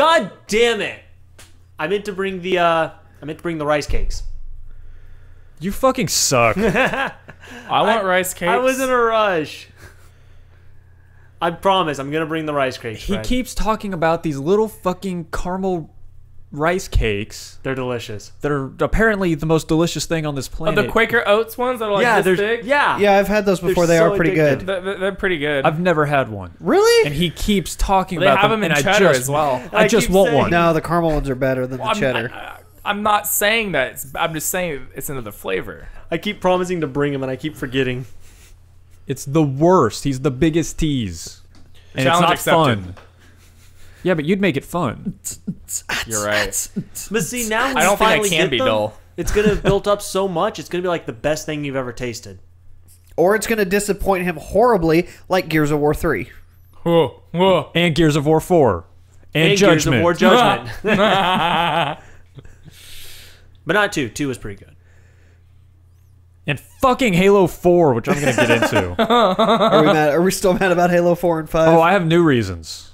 God damn it! I meant to bring the rice cakes. You fucking suck. I want rice cakes. I was in a rush. I promise I'm gonna bring the rice cakes. He Fred. keeps talking about these little fucking caramel rice cakes They're delicious. that are apparently the most delicious thing on this planet. the Quaker Oats ones that are like this big? Yeah. Yeah, I've had those before. They so are pretty addictive. good. They're pretty good. I've never had one. Really? And he keeps talking They about have them, them in and cheddar I just, as well. I just keep want saying- one. No, the caramel ones are better than the cheddar. I'm not saying that. I'm just saying it's another flavor. I keep promising to bring them and I keep forgetting. It's the worst. He's the biggest tease. And Challenge it's not accepted. fun. Yeah, but you'd make it fun. You're right. But see, now when I you don't think I finally can get be them, dull. it's gonna have built up so much. It's gonna be like the best thing you've ever tasted. Or it's going to disappoint him horribly, like Gears of War 3. Whoa, whoa. And Gears of War 4. And Gears of Judgment. War Judgment. But not 2. 2 was pretty good. And fucking Halo 4, which I'm going to get into. Are we mad? Are we still mad about Halo 4 and 5? Oh, I have new reasons.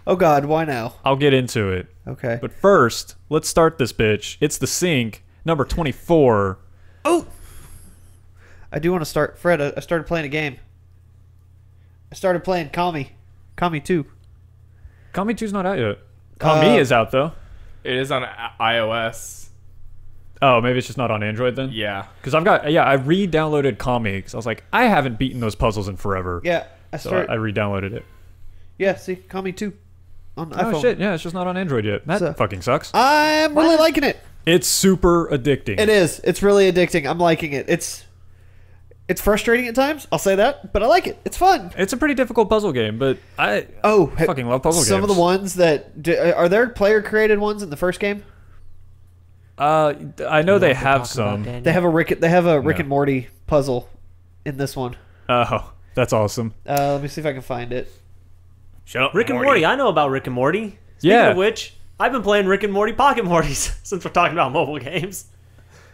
Oh God, why now? I'll get into it. Okay. But first, let's start this bitch. It's the sync, number 24. Oh! I do want to start. Fred, I started playing a game. I started playing Kami. Kami 2. Kami 2's not out yet. Kami is out, though. It is on iOS. Oh, maybe it's just not on Android then? Yeah. Because I re-downloaded Kami because I was like, I haven't beaten those puzzles in forever. Yeah, I So started. I re-downloaded it. Yeah, see, Kami 2 on iPhone. Oh shit, yeah, it's just not on Android yet. That So- fucking sucks. I'm really liking it. It's super addicting. It is. It's really addicting. I'm liking it. It's frustrating at times. I'll say that, but I like it. It's fun. It's a pretty difficult puzzle game, but I fucking love puzzle some games. of the ones that are there player created ones in the first game? I know they have some. They have a Rick Yeah. and Morty puzzle in this one. Oh, that's awesome. Let me see if I can find it. Shut up, Rick and Morty. I know about Rick and Morty. Speaking Yeah. of which, I've been playing Rick and Morty Pocket Mortys since we're talking about mobile games.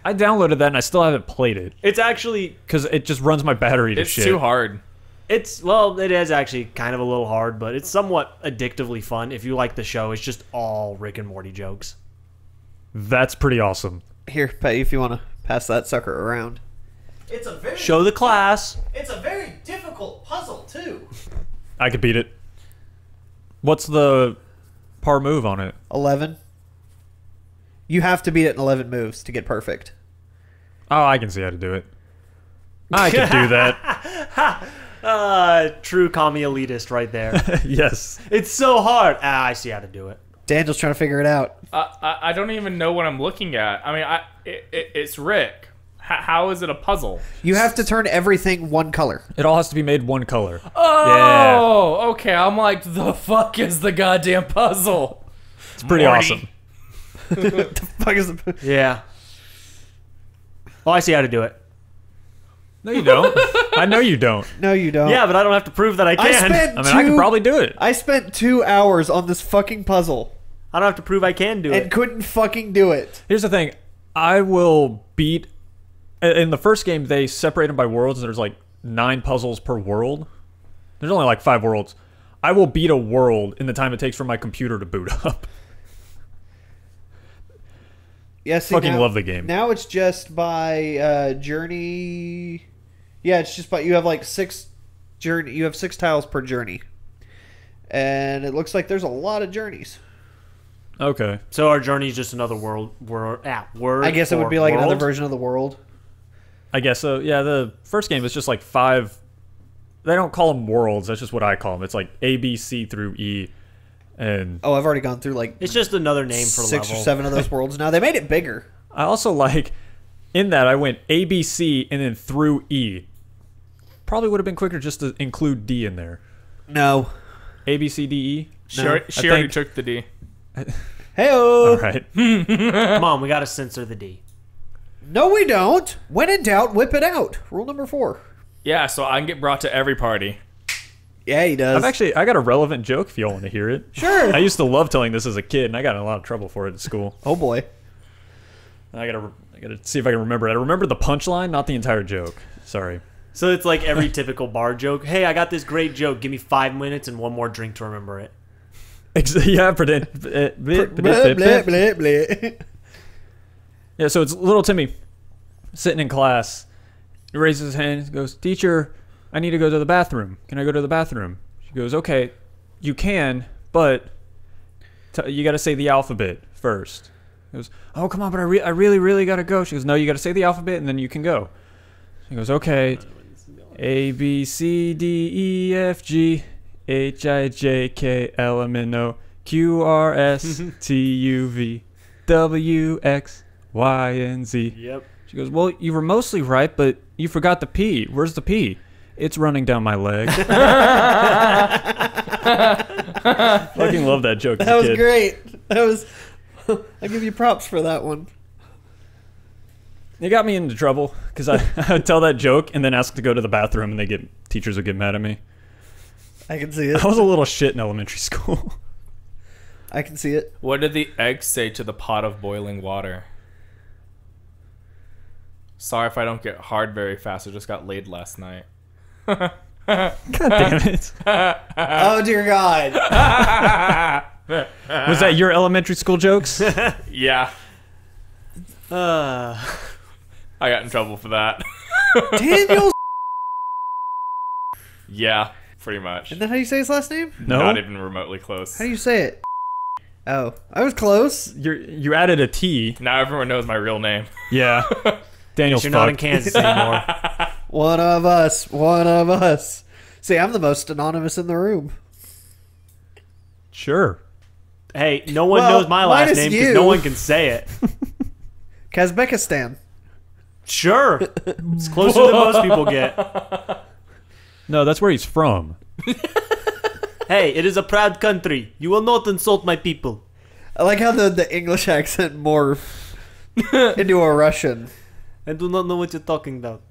I downloaded that and I still haven't played it It's actually, because it just runs my battery to It's shit. too hard. it is actually kind of a little hard, but it's somewhat addictively fun if you like the show. It's just all Rick and Morty jokes. That's pretty awesome. Here, Patty, if you want to pass that sucker around. It's a very Show the class. It's a very difficult puzzle too. I could beat it. What's the par move on it? 11. You have to beat it in 11 moves to get perfect. Oh, I can see how to do it. I can do that. True commie elitist right there. Yes. It's so hard. I see how to do it. Daniel's trying to figure it out. I don't even know what I'm looking at. I mean, it's Rick. How is it a puzzle? You have to turn everything one color. It all has to be made one color. Oh, okay. I'm like, the fuck is the goddamn puzzle? It's pretty awesome. What the fuck is the... Yeah. Oh, I see how to do it. No, you don't. I know you don't. No, you don't. Yeah, but I don't have to prove that I can. I could probably do it. I spent 2 hours on this fucking puzzle I don't have to prove I can do and it. couldn't fucking do it. Here's the thing. I will beat... In the first game, they separate them by worlds, and there's like 9 puzzles per world. There's only like 5 worlds. I will beat a world in the time it takes for my computer to boot up. Yeah, see, Fucking now, love the game. Now it's just by journey. Yeah, it's just by you have like 6 journey. You have 6 tiles per journey, and it looks like there's a lot of journeys. Okay. So our journey is just another word. I guess it would be like another version of the world. I guess so. Yeah, the first game is just like 5... They don't call them worlds. That's just what I call them. It's like A, B, C through E. And Oh, I've already gone through like It's just another name for 6 level. or 7 of those worlds now. They made it bigger. I also like... In that, I went A, B, C, and then through E. Probably would have been quicker just to include D in there. No. A, B, C, D, E? She No, already think- took the D. Hey-oh. All right. Come on, we got to censor the D. No, we don't. When in doubt, whip it out. Rule number 4. Yeah, so I can get brought to every party. Yeah, he does. I got a relevant joke if y'all want to hear it. Sure. I used to love telling this as a kid, and I got in a lot of trouble for it at school. Oh boy. I gotta see if I can remember it. I remember the punchline, not the entire joke. Sorry. So it's like every typical bar joke. Hey, I got this great joke. Give me 5 minutes and one more drink to remember it. Yeah, pretend. Blah, blah, blah, blah. Yeah, so it's little Timmy sitting in class. He raises his hand and goes, "Teacher, I need to go to the bathroom. Can I go to the bathroom?" She goes, "Okay, you can, but you got to say the alphabet first." He goes, "Oh, come on, but I really, really got to go." She goes, "No, you got to say the alphabet and then you can go." He goes, "Okay, A, B, C, D, E, F, G, H, I, J, K, L, M, N, O, Q, R, S, T, U, V, W, X, Y, and Z." Yep. She goes, "Well, you were mostly right, but you forgot the P. Where's the P?" "It's running down my leg." Fucking love that joke as That a was kid. great. That was. I give you props for that one. It got me into trouble because I would tell that joke and then ask to go to the bathroom, and teachers would get mad at me. I can see it. I was a little shit in elementary school. I can see it. What did the egg say to the pot of boiling water? "Sorry if I don't get hard very fast. I just got laid last night." God damn it. Oh dear God. Was that your elementary school jokes? Yeah, Uh, I got in trouble for that. Daniel. Yeah, pretty much. Isn't that how you say his last name? No. Not even remotely close. How do you say it? Oh, I was close. You added a T. Now everyone knows my real name. Yeah. Daniel's you're not in fucked. Kansas anymore. One of us. One of us. See, I'm the most anonymous in the room. Sure. Hey, no one Well, knows my last minus name because you. no one can say it. Kazakhstan. Sure. It's closer than most people get. No, that's where he's from. Hey, it is a proud country. You will not insult my people. I like how the English accent morphed into a Russian. I do not know what you're talking about.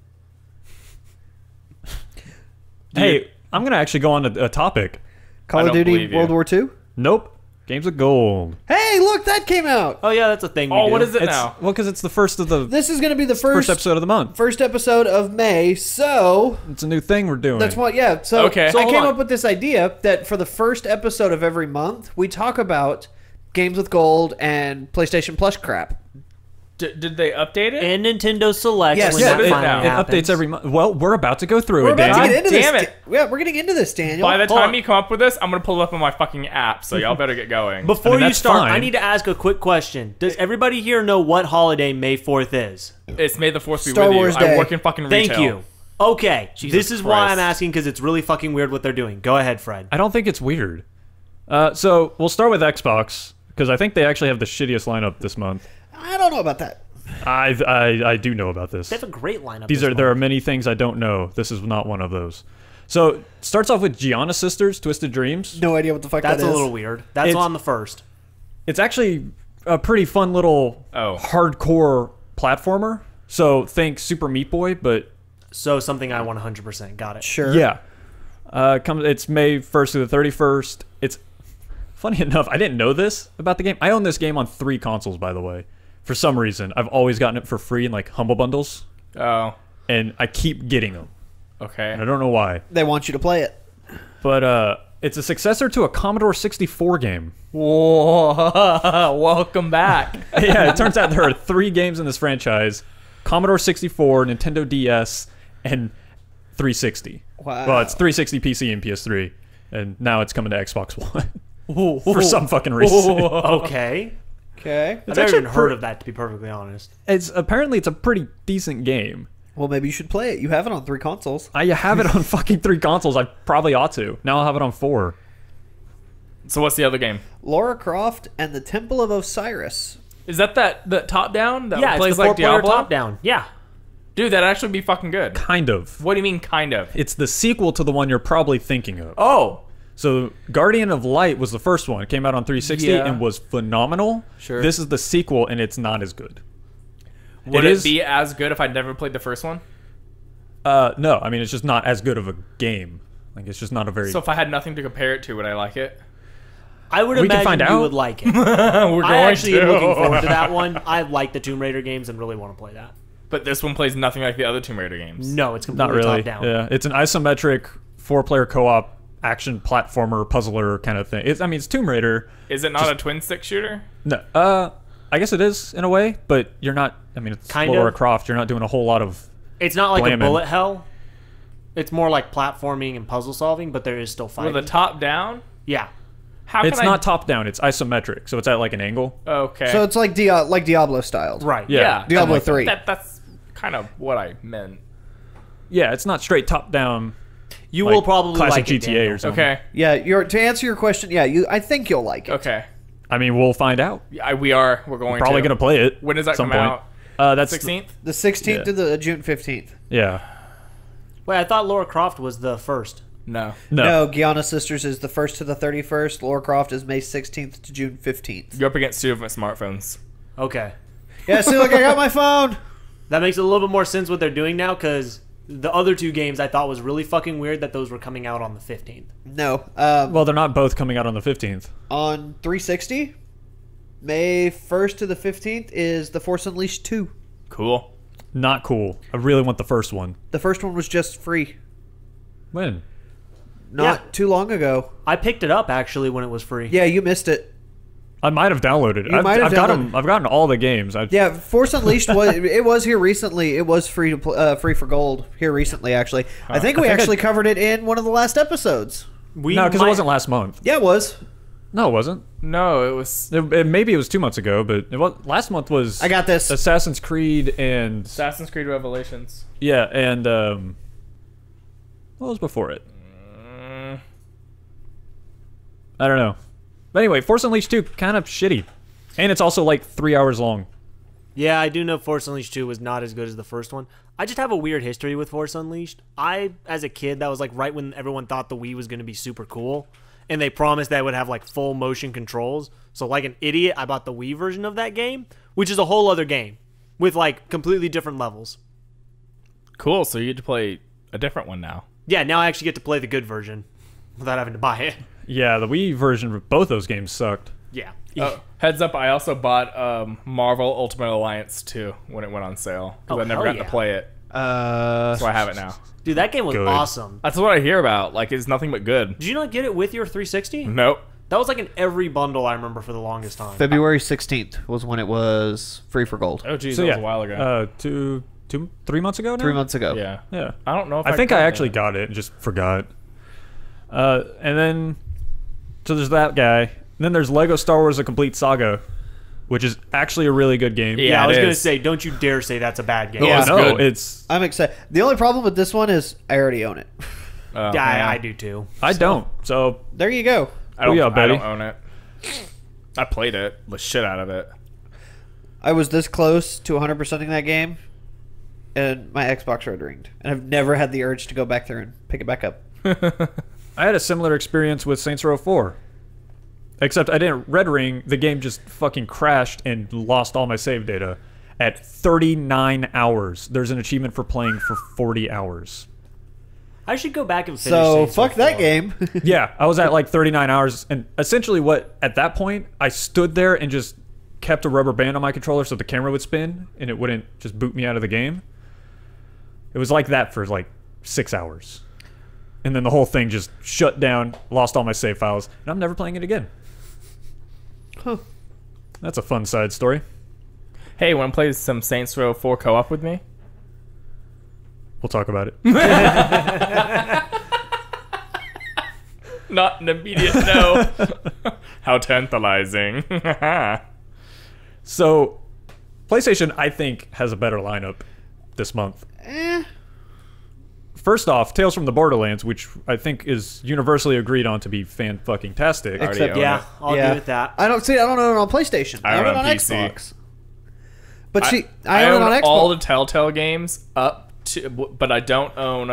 Hey, I'm going to actually go on a topic. Call of don't Duty believe you. World War II? Nope. Games of Gold. Hey, look, that came out. Oh, yeah, that's a thing we Oh, do. what is it It's, now? well, because it's the first of the This is going to be the first episode of the month. first episode of May, so It's a new thing we're doing. that's what, yeah. So, Okay. so I Hold came on. up with this idea that for the first episode of every month, we talk about Games with Gold and PlayStation Plus crap. Did they update it? And Nintendo Select Yes. when Yeah, that it- finally it It happens. updates every month. Well, we're about to go through We're it, about to Dan. get into damn this. it. Yeah, we're getting into this, Daniel. By the Hold time on. you come up with this, I'm gonna pull it up on my fucking app. So y'all better get going. Before I mean, you that's start, fine. I need to ask a quick question. Does everybody here know what holiday May 4th is? It's May the 4th be Star with Wars you. Day. I work in fucking retail. Thank you. Okay, Jesus this is why Christ. I'm asking because it's really fucking weird what they're doing. Go ahead, Fred. I don't think it's weird. So we'll start with Xbox because I think they actually have the shittiest lineup this month. I don't know about that. I do know about this. They have a great lineup. There are many things I don't know. This is not one of those. So it starts off with Gianna Sisters, Twisted Dreams. No idea what the fuck That's that a is. little weird. That's It's- on the first. It's actually a pretty fun little hardcore platformer. So think Super Meat Boy, but So something I want 100%. Got it. Sure. yeah. It's May 1st through the 31st. It's funny enough, I didn't know this about the game. I own this game on 3 consoles, by the way. For some reason, I've always gotten it for free in like Humble Bundles, Oh, and I keep getting them. okay. And I don't know why. They want you to play it. But it's a successor to a Commodore 64 game. Whoa, welcome back. Yeah, it turns out there are 3 games in this franchise: Commodore 64, Nintendo DS, and 360. Wow. Well, it's 360 PC and PS3, and now it's coming to Xbox One for some fucking reason. Okay. Okay. I've actually never even heard pre- of that, to be perfectly honest. It's a pretty decent game. Well, maybe you should play it. You have it on 3 consoles. I have it on fucking 3 consoles. I probably ought to. Now I'll have it on 4. So what's the other game? Lara Croft and the Temple of Osiris. Is that the top down that Yeah, plays it's the like 4-player Diablo? top down. Yeah. Dude, that'd actually be fucking good. Kind of. What do you mean, kind of? It's the sequel to the one you're probably thinking of. Oh, So Guardian of Light was the first one. It came out on 360 Yeah. and was phenomenal. Sure. This is the sequel, and it's not as good. would It it is- be as good if I'd never played the first one? No, I mean, it's just not as good of a game. Like, it's just not a very... So if I had nothing to compare it to, would I like it? I would We can imagine find you out. would like it. We're going I actually to. am looking forward to that one. I like the Tomb Raider games and really want to play that. But this one plays nothing like the other Tomb Raider games. No, it's not completely really. top down. Yeah, it's an isometric 4-player co-op action platformer puzzler kind of thing. It's Tomb Raider. Is it not a twin stick shooter? No, I guess it is in a way, but you're not. I mean, it's Kind Lara of. Croft. You're not doing a whole lot of. It's not like Blamming. a bullet hell. It's more like platforming and puzzle solving, but there is still fighting. With a top down? Yeah. How It's can not top down. It's isometric, so it's at like an angle. Okay. So it's like Diablo styled. Right. Yeah. Diablo 3. That's kind of what I meant. Yeah, it's not straight top down. You Like will probably classic like it, GTA Daniel. or something. Okay. Yeah, to answer your question, yeah, I think you'll like it. Okay. I mean, we'll find out. Yeah, we're going Probably to. gonna play it. When does that some come point. out? That's 16th? The 16th Yeah. to the June 15th. Yeah. Wait, I thought Lara Croft was the first. No. No. No, Guiana Sisters is the 1st to the 31st. Lara Croft is May 16th to June 15th. You're up against two different smartphones. Okay. Yeah, see, look, I got my phone. That makes a little bit more sense what they're doing now, because the other two games I thought was really fucking weird that those were coming out on the 15th. No. Well, they're not both coming out on the 15th. On 360, May 1st to the 15th is The Force Unleashed 2. Cool. Not cool. I really want the first one. The first one was just free. When? Not too long ago. I picked it up, actually, when it was free. Yeah, you missed it. I might have downloaded it. You might have I've got downloaded- them. I've gotten all the games. Yeah, Force Unleashed was here recently. It was free to free for gold here recently. Actually, I think we actually covered it in one of the last episodes. We No, because it might- wasn't last month. Yeah, it was. No, it wasn't. No, it was Maybe it was 2 months ago, but last month was. I got this. Assassin's Creed and Assassin's Creed Revelations. yeah, and what was before it? I don't know. But anyway, Force Unleashed 2 kind of shitty, and it's also like 3 hours long. Yeah, I do know Force Unleashed 2 was not as good as the first one. I just have a weird history with Force Unleashed. As a kid, that was like right when everyone thought the Wii was going to be super cool, and they promised that it would have like full motion controls. So like an idiot, I bought the Wii version of that game, which is a whole other game with like completely different levels. Cool. So you get to play a different one now. Yeah, now I actually get to play the good version without having to buy it. Yeah, the Wii version of both those games sucked. Yeah. Oh, heads up! I also bought Marvel Ultimate Alliance 2 when it went on sale because Oh, I never hell got yeah. to play it, Uh, so I have it now. Dude, that game was Good. awesome. That's what I hear about. Like, it's nothing but good. Did you not get it with your 360? Nope. That was like in every bundle I remember for the longest time. February 16th was when it was free for gold. Oh, geez, So that yeah, was a while ago. 3 months ago now. 3 months ago. Yeah. Yeah. I don't know if I think got I actually that. got it and just forgot. And then, so there's that guy. And then there's Lego Star Wars: A Complete Saga, which is actually a really good game. Yeah, I was it going to is. say, don't you dare say that's a bad game. Yeah. it's no, good. it's I'm excited. The only problem with this one is I already own it. Oh, Yeah, man. I do too. I don't. So There you go. I don't, Oh, yeah, I Betty. don't own it. I played it, the shit out of it. I was this close to 100%ing that game, and my Xbox red ringed. And I've never had the urge to go back there and pick it back up. I had a similar experience with Saints Row 4. Except I didn't red ring. The game just fucking crashed and lost all my save data at 39 hours. There's an achievement for playing for 40 hours. I should go back and finish So Saints Row fuck that 4. game. Yeah, I was at like 39 hours, and essentially what, at that point, I stood there and just kept a rubber band on my controller so the camera would spin, and it wouldn't just boot me out of the game. It was like that for like 6 hours. And then the whole thing just shut down, lost all my save files, and I'm never playing it again. Huh. That's a fun side story. Hey, want to play some Saints Row 4 co-op with me? We'll talk about it. Not an immediate no. How tantalizing. So, PlayStation, I think, has a better lineup this month. First off, Tales from the Borderlands, which I think is universally agreed on to be fan-fucking-tastic. Already Except- own Yeah, it. I'll agree with that. I don't own it on PlayStation. I I own own it it on on PC. Xbox. But see, I I own it own on Xbox. all the Telltale games up to, but I don't own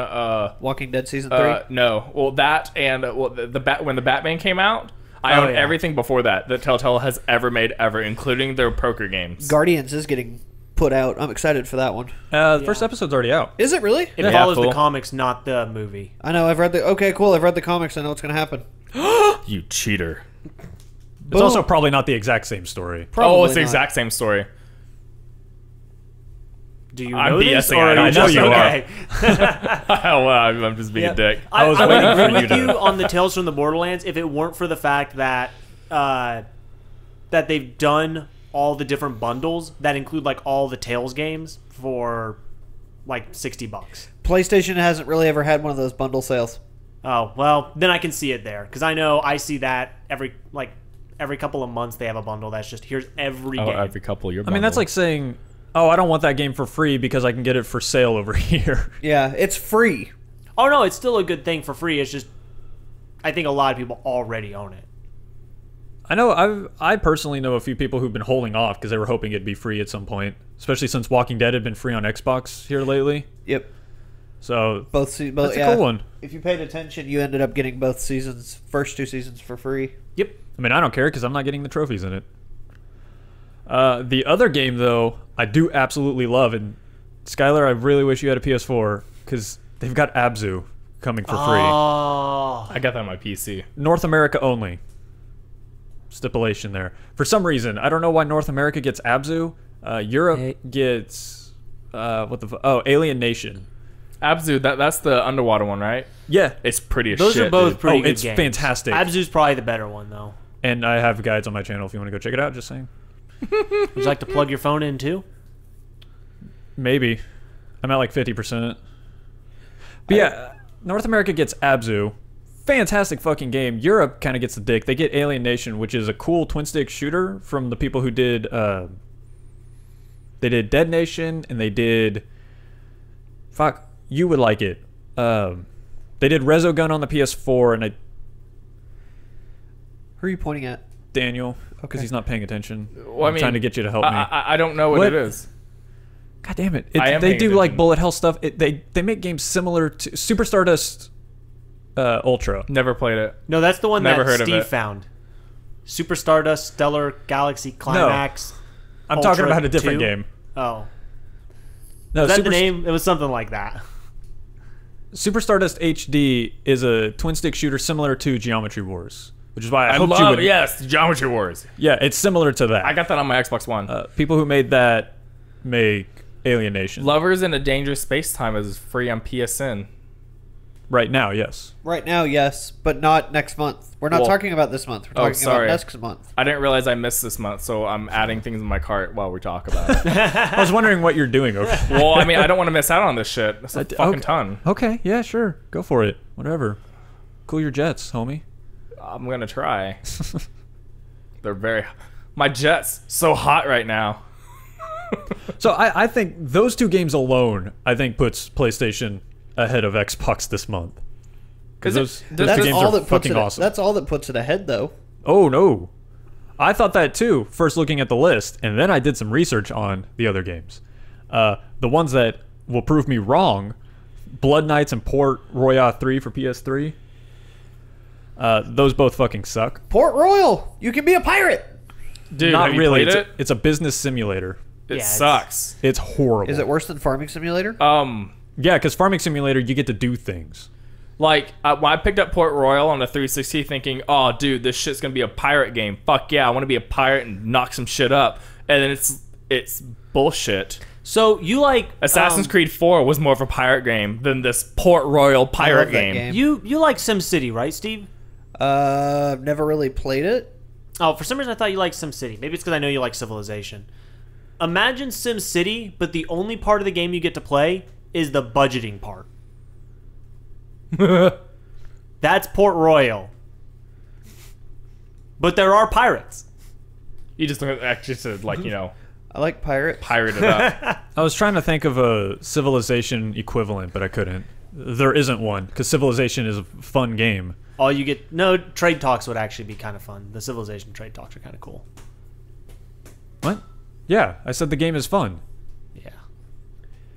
Walking Dead season 3. no. Well, that and when the Batman came out, I Oh, own yeah. everything before that Telltale has ever made ever, including their poker games. Guardians is getting put out. I'm excited for that one. The first episode's already out. Is it really? It Yeah, follows fool. the comics, not the movie. I know. I've read the. Okay, cool. I've read the comics. I know what's going to happen. You cheater. It's also probably not the exact same story. Oh, it's the not. exact same story. Do you I'm know this? BSing, Or I are know you just you are. okay? Oh, well, I'm just being a dick. I was would waiting agree for you with to- you on the Tales from the Borderlands if it weren't for the fact that that they've done all the different bundles that include like all the Tales games for like $60. PlayStation hasn't really ever had one of those bundle sales. Oh well, then I can see it there because I know I see that every couple of months they have a bundle that's just here's every Oh, game. every couple of your I mean, that's like saying, oh, I don't want that game for free because I can get it for sale over here. Yeah, it's free. Oh no, it's still a good thing for free. It's just I think a lot of people already own it. I know I personally know a few people who've been holding off because they were hoping it'd be free at some point, especially since Walking Dead had been free on Xbox here lately. Yep. So Both that's a cool one. If you paid attention, you ended up getting both seasons, first 2 seasons for free. Yep. I mean, I don't care because I'm not getting the trophies in it. The other game, though, I do absolutely love, and Skyler, I really wish you had a PS4 because they've got Abzu coming for free. Oh. I got that on my PC. North America only. Stipulation there. For some reason, I don't know why North America gets Abzu. Europe gets Alien Nation. Abzu, that's the underwater one, right? Yeah, It's pretty as Those shit. are both dude. pretty good it's games. fantastic. Abzu's probably the better one though. And I have guides on my channel if you want to go check it out. Just saying. Would you like to plug your phone in too? Maybe. I'm at like 50%. But yeah, North America gets Abzu. Fantastic fucking game. Europe kind of gets the dick. They get Alien Nation, which is a cool twin-stick shooter from the people who did... they did Dead Nation, and they did... Fuck, you would like it. They did Resogun on the PS4, and Who are you pointing at? Daniel, because Okay. he's not paying attention. Well, I I'm mean, trying to get you to help me. I don't know what What? it is. God damn it. I am They paying do like attention. bullet hell stuff. They make games similar to Super Stardust Ultra. Never played it. No, that's the one Never that heard of Steve it. found. Super Stardust, Stellar Galaxy Climax. I'm Ultra talking about a different 2? game. Oh. No, Is that Super, the name? It was something like that. Super Stardust HD is a twin stick shooter similar to Geometry Wars, which is why I I hoped you love would. yes, Geometry Wars. Yeah, it's similar to that. I got that on my Xbox One. People who made that make Alien Nation. Lovers in a Dangerous Space Time is free on PSN. Right now, yes. Right now, yes, but not next month. We're not Well- talking about this month. We're Oh, talking sorry. about next month. I didn't realize I missed this month, so I'm adding things in my cart while we talk about it. I was wondering what you're doing. Okay. Well, I mean, I don't want to miss out on this shit. That's a Okay. fucking ton. Okay, yeah, sure. Go for it. Whatever. Cool your jets, homie. I'm gonna try. They're very. My jet's so hot right now. So I think those two games alone, I think, puts PlayStation ahead of Xbox this month. Because those two That's games all are that puts fucking it. awesome. That's all that puts it ahead, though. Oh, no. I thought that too, first looking at the list, and then I did some research on the other games. The ones that will prove me wrong, Blood Knights and Port Royale 3 for PS3. Those both fucking suck. Port Royal, you can be a pirate. Dude, Not have you really. played It's, it? it's a business simulator. It Yeah, sucks. It's horrible. Is it worse than Farming Simulator? Yeah, because Farming Simulator, you get to do things. Like, when I picked up Port Royal on the 360 thinking, oh, dude, this shit's going to be a pirate game. Fuck yeah, I want to be a pirate and knock some shit up. And then it's bullshit. So you like Assassin's Creed 4 was more of a pirate game than this Port Royal pirate that game. game. You like SimCity, right, Steve? I've never really played it. Oh, for some reason I thought you liked SimCity. Maybe it's because I know you like Civilization. Imagine SimCity, but the only part of the game you get to play is the budgeting part. That's Port Royal. But there are pirates. You just actually said, like, you know, I like pirate. pirate it up. I was trying to think of a Civilization equivalent, but I couldn't. There isn't one, because Civilization is a fun game. All you get... No, trade talks would actually be kind of fun. The Civilization trade talks are kind of cool. What? Yeah, I said the game is fun. Yeah.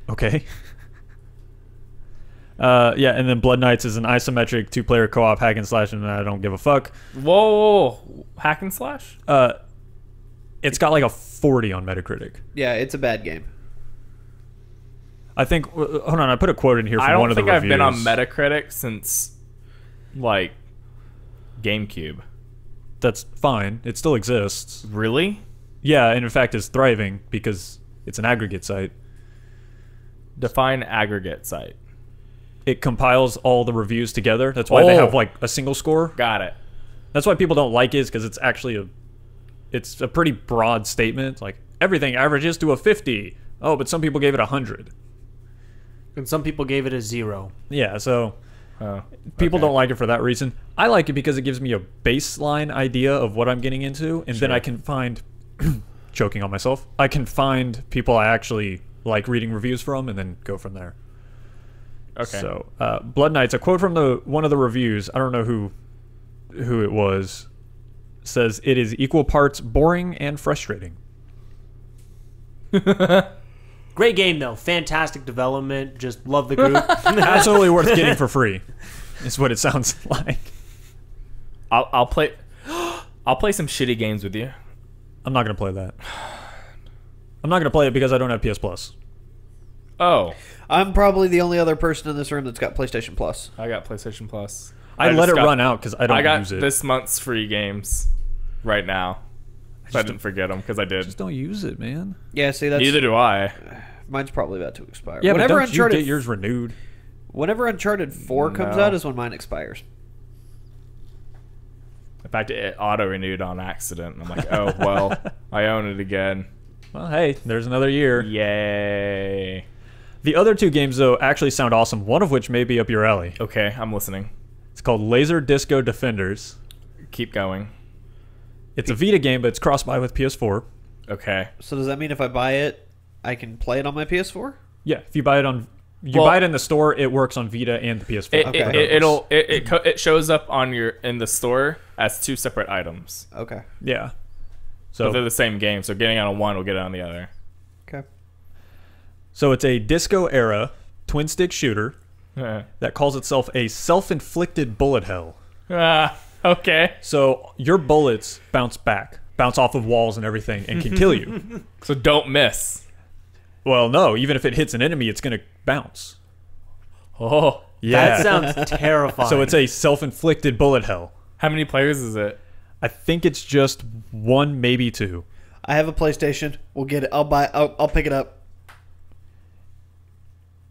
Okay. Yeah, and then Blood Knights is an isometric two-player co-op hack and slash, and I don't give a fuck. Whoa. Hack and slash? It's got like a 40 on Metacritic. Yeah, it's a bad game. I think. Hold on, I put a quote in here from I one don't of the think I've reviews. been on Metacritic since, like, GameCube. That's fine. It still exists. Really? Yeah, and in fact, it's thriving because it's an aggregate site. Define aggregate site. It compiles all the reviews together. That's why they have like a single score. Got it. That's why people don't like it, because it's actually it's a pretty broad statement. Like, everything averages to a 50. Oh, but some people gave it 100. And some people gave it a 0. Yeah, so Oh, people okay. don't like it for that reason. I like it because it gives me a baseline idea of what I'm getting into, and then I can find, choking on myself, I can find people I actually like reading reviews from, and then go from there. Okay. So, Blood Knights, a quote from one of the reviews, I don't know who it was, says it is equal parts boring and frustrating. Great game though, fantastic development. Just love the group. Absolutely worth getting for free, is what it sounds like. I'll play. I'll play some shitty games with you. I'm not gonna play that. I'm not gonna play it because I don't have PS Plus. Oh, I'm probably the only other person in this room that's got PlayStation Plus. I got PlayStation Plus. I let just it got- run out because I don't I got use it. this month's free games right now. So I didn't forget them because I did. Just don't use it, man. Yeah, see, that's Neither do I. mine's probably about to expire. Yeah, whenever but don't you get yours renewed? Whenever Uncharted 4 comes No. out is when mine expires. In fact, it auto renewed on accident. I'm like, oh well, I own it again. Well, hey, there's another year. Yay. The other two games, though, actually sound awesome, one of which may be up your alley. Okay, I'm listening. It's called Laser Disco Defenders. Keep going. It's a Vita game, but it's cross-buy with PS4. Okay. So does that mean if I buy it, I can play it on my PS4? Yeah, if you buy it on... Well- buy it in the store, it works on Vita and the PS4. It shows up on in the store as two separate items, Okay. Yeah. but they're So, the same game. So getting it on one will get it on the other. Okay. so it's a disco-era twin-stick shooter that calls itself a self-inflicted bullet hell. Okay. So your bullets bounce off of walls and everything, and can kill you. So don't miss. Well, no, even if it hits an enemy, it's going to bounce. Oh. That sounds terrifying. So it's a self-inflicted bullet hell. How many players is it? I think it's just one, maybe two. I have a PlayStation. We'll get it. I'll pick it up.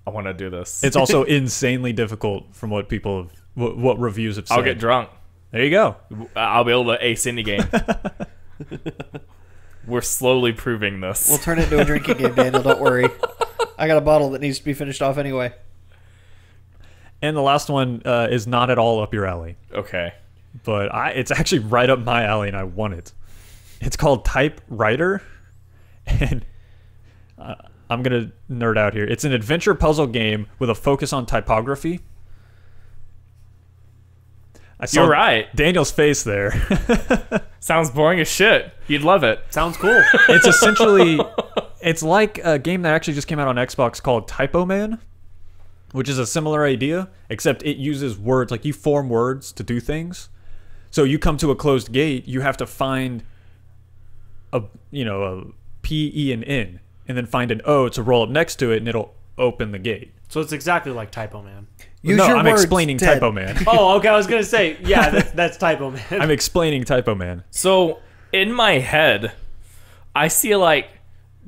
I want to do this. It's also insanely difficult from what people have, what reviews have said. I'll get drunk. There you go. I'll be able to ace any game. We're slowly proving this. We'll turn it into a drinking game, Daniel. Don't worry. I got a bottle that needs to be finished off anyway. And the last one is not at all up your alley, Okay. but it's actually right up my alley, and I want it. It's called Typewriter, and I'm gonna nerd out here. It's an adventure puzzle game with a focus on typography. I saw You're right. Daniel's face there. Sounds boring as shit. You'd love it. sounds cool. It's essentially, it's like a game that actually just came out on Xbox called Typo Man, which is a similar idea, except it uses words. Like, you form words to do things. So you come to a closed gate, you have to find a P, E, and N, and then find an O to roll up next to it, and it'll open the gate. So it's exactly like Typo Man. Use no, your I'm words, explaining Ted. Typo Man. Oh, okay. I was gonna say, yeah, that's Typo Man. I'm explaining Typo Man. So in my head, I see like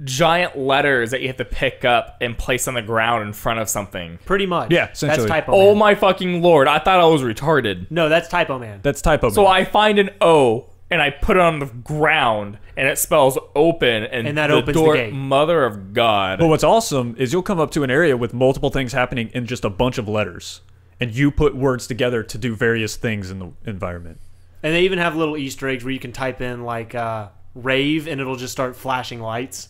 giant letters that you have to pick up and place on the ground in front of something. Pretty much. Yeah, That's essentially. Typo Oh Man. my fucking lord! I thought I was retarded. No, that's Typo Man. That's Typo Man. So I find an O and I put it on the ground and it spells open and that the opens the door, gate. Mother of God. But what's awesome is you'll come up to an area with multiple things happening in just a bunch of letters, and you put words together to do various things in the environment. And they even have little Easter eggs where you can type in like rave and it'll just start flashing lights.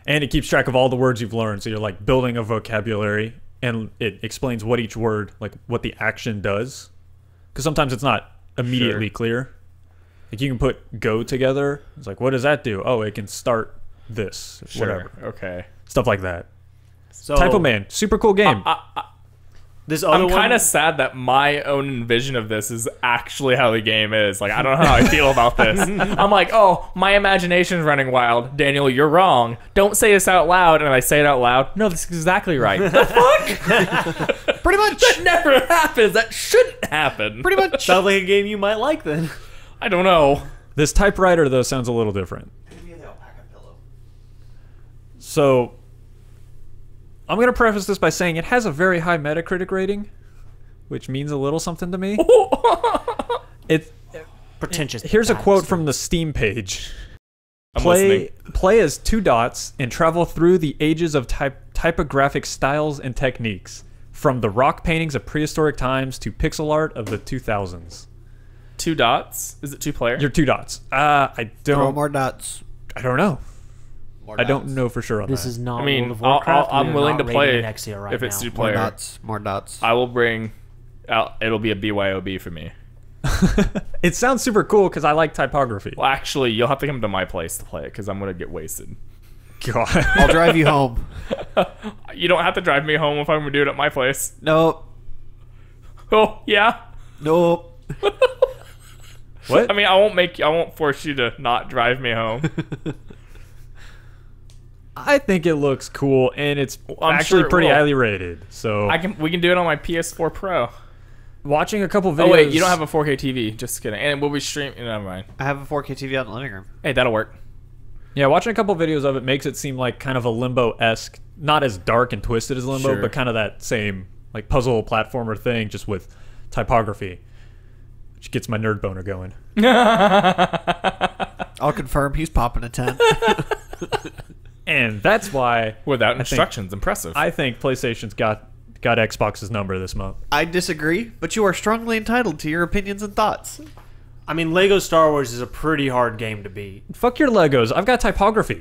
And it keeps track of all the words you've learned, so you're like building a vocabulary, and it explains what each word, like what the action does. Because sometimes it's not immediately clear. Like, you can put go together. It's like, what does that do? Oh, it can start this. Whatever. Okay. Stuff like that. So Typo Man. Super cool game. This other I'm one, kind of sad that my own vision of this is actually how the game is. Like, I don't know how I feel about this. I'm like, oh, my imagination's running wild. Daniel, you're wrong. Don't say this out loud. And I say it out loud. No, this is exactly right. The fuck? Pretty much. That never happens. That shouldn't happen. Pretty much. sounds like a game you might like then. I don't know. This typewriter, though, sounds a little different. Give me the alpaca pillow. So, I'm going to preface this by saying it has a very high Metacritic rating, which means a little something to me. It Pretentious. Here's a quote bastard. from the Steam page. I'm Play listening. as 2 dots and travel through the ages of typographic styles and techniques, from the rock paintings of prehistoric times to pixel art of the 2000s. 2 dots? Is it 2 player? You're 2 dots. I Throw don't. more dots. I don't know. More I don't dots. know for sure on This that. is not I mean, World of Warcraft. I'm We are willing not to play rating Nexia right if it's now. 2 More player. dots. More dots. I will bring out. It'll be a BYOB for me. It sounds super cool because I like typography. Well, actually, you'll have to come to my place to play it because I'm gonna get wasted. God. I'll drive you home. You don't have to drive me home if I'm gonna do it at my place. Nope. Oh yeah. Nope. What? I mean, I won't force you to not drive me home. I think it looks cool, and it's I'm actually sure it pretty will. highly rated. So We can do it on my PS4 Pro. watching a couple videos. Oh wait, you don't have a 4K TV. Just kidding. And we'll be streaming. Never mind. I have a 4K TV out in the living room. Hey, that'll work. Yeah, watching a couple videos of it makes it seem like kind of a Limbo-esque, not as dark and twisted as Limbo, Sure. but kind of that same like puzzle platformer thing, just with typography, which gets my nerd boner going. I'll confirm he's popping a 10. And that's why Without instructions, impressive. I think PlayStation's got Xbox's number this month. I disagree, but you are strongly entitled to your opinions and thoughts. I mean, Lego Star Wars is a pretty hard game to beat. Fuck your Legos. I've got typography.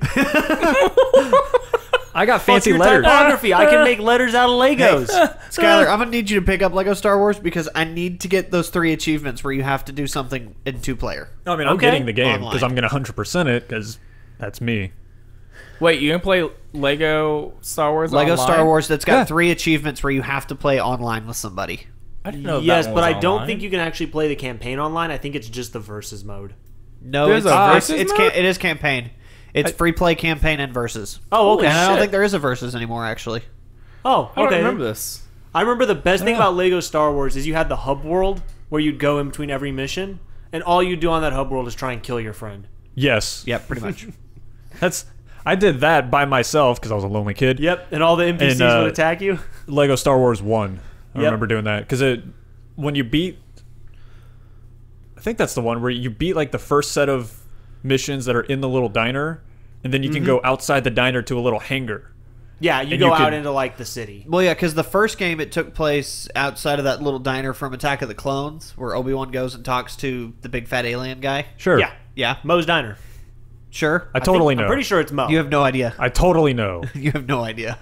I got Fuck fancy your letters. typography. I can make letters out of Legos. Skyler, I'm gonna need you to pick up Lego Star Wars because I need to get those 3 achievements where you have to do something in 2-player. I mean, I'm Okay. getting the game because Online. I'm going to 100% it because that's me. Wait, you can play Lego Star Wars Lego online? Star Wars that's got Yeah. 3 achievements where you have to play online with somebody. I didn't know Yes, that one but was I don't online. think you can actually play the campaign online. I think it's just the versus mode. No, There's it's, a it's, versus it's mode? it is campaign. It's free play campaign and versus. Oh, okay. And I don't shit. think there is a versus anymore, actually. Oh, I don't okay. remember this. I remember the best thing Yeah. about Lego Star Wars is you had the hub world where you'd go in between every mission, and all you do on that hub world is try and kill your friend. Yes. Yep, pretty much. I did that by myself because I was a lonely kid. Yep, and all the NPCs And, would attack you. Lego Star Wars 1. I Yep. remember doing that because when you beat, I think that's the one where you beat like the first set of missions that are in the little diner, and then you can go outside the diner to a little hangar. Yeah, you And go you out could- into like the city. Well, yeah, because the first game, it took place outside of that little diner from Attack of the Clones, where Obi-Wan goes and talks to the big fat alien guy. Sure. Yeah, Yeah, Moe's Diner. sure. I totally know. I'm pretty sure it's Mo. You have no idea. I totally know. You have no idea.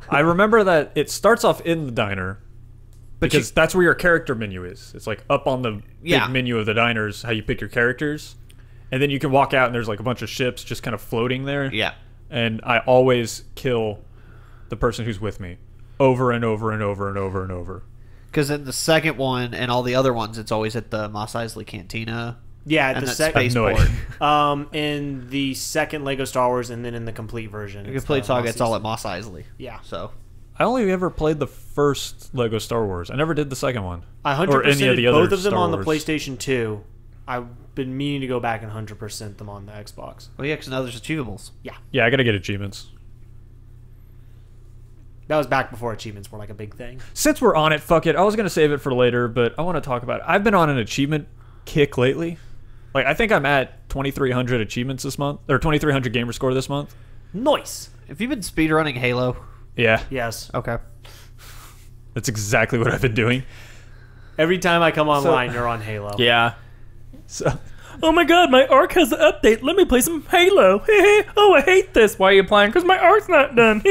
I remember that it starts off in the diner But because that's where your character menu is. It's like up on the Yeah. big menu of the diners, how you pick your characters. And then you can walk out and there's like a bunch of ships just kind of floating there. Yeah. And I always kill the person who's with me over and over and over and over and over. Because in the second one and all the other ones, it's always at the Mos Eisley Cantina. yeah, And the that second. spaceport. No In the second Lego Star Wars, and then in the complete version, The it's complete the saga, Mos it's all Eisley. at Mos Eisley. Yeah, So, I only ever played the first Lego Star Wars. I never did the second one. I Or any of 100% the both other of them Star on the Wars. PlayStation 2. I've been meaning to go back and 100% them on the Xbox. well, yeah, because now there's achievables. Yeah, I gotta get achievements. That was back before achievements were like a big thing. Since we're on it, fuck it. I was gonna save it for later, but I want to talk about it. I've been on an achievement kick lately. Like I think I'm at 2,300 achievements this month, or 2,300 gamer score this month. Nice. Have you been speedrunning Halo? Yeah, Yes. Okay. that's exactly what I've been doing. Every time I come online, you're on Halo. Yeah. So Oh my god, my arc has an update. Let me play some Halo. Oh, I hate this. Why are you playing? Because my arc's not done.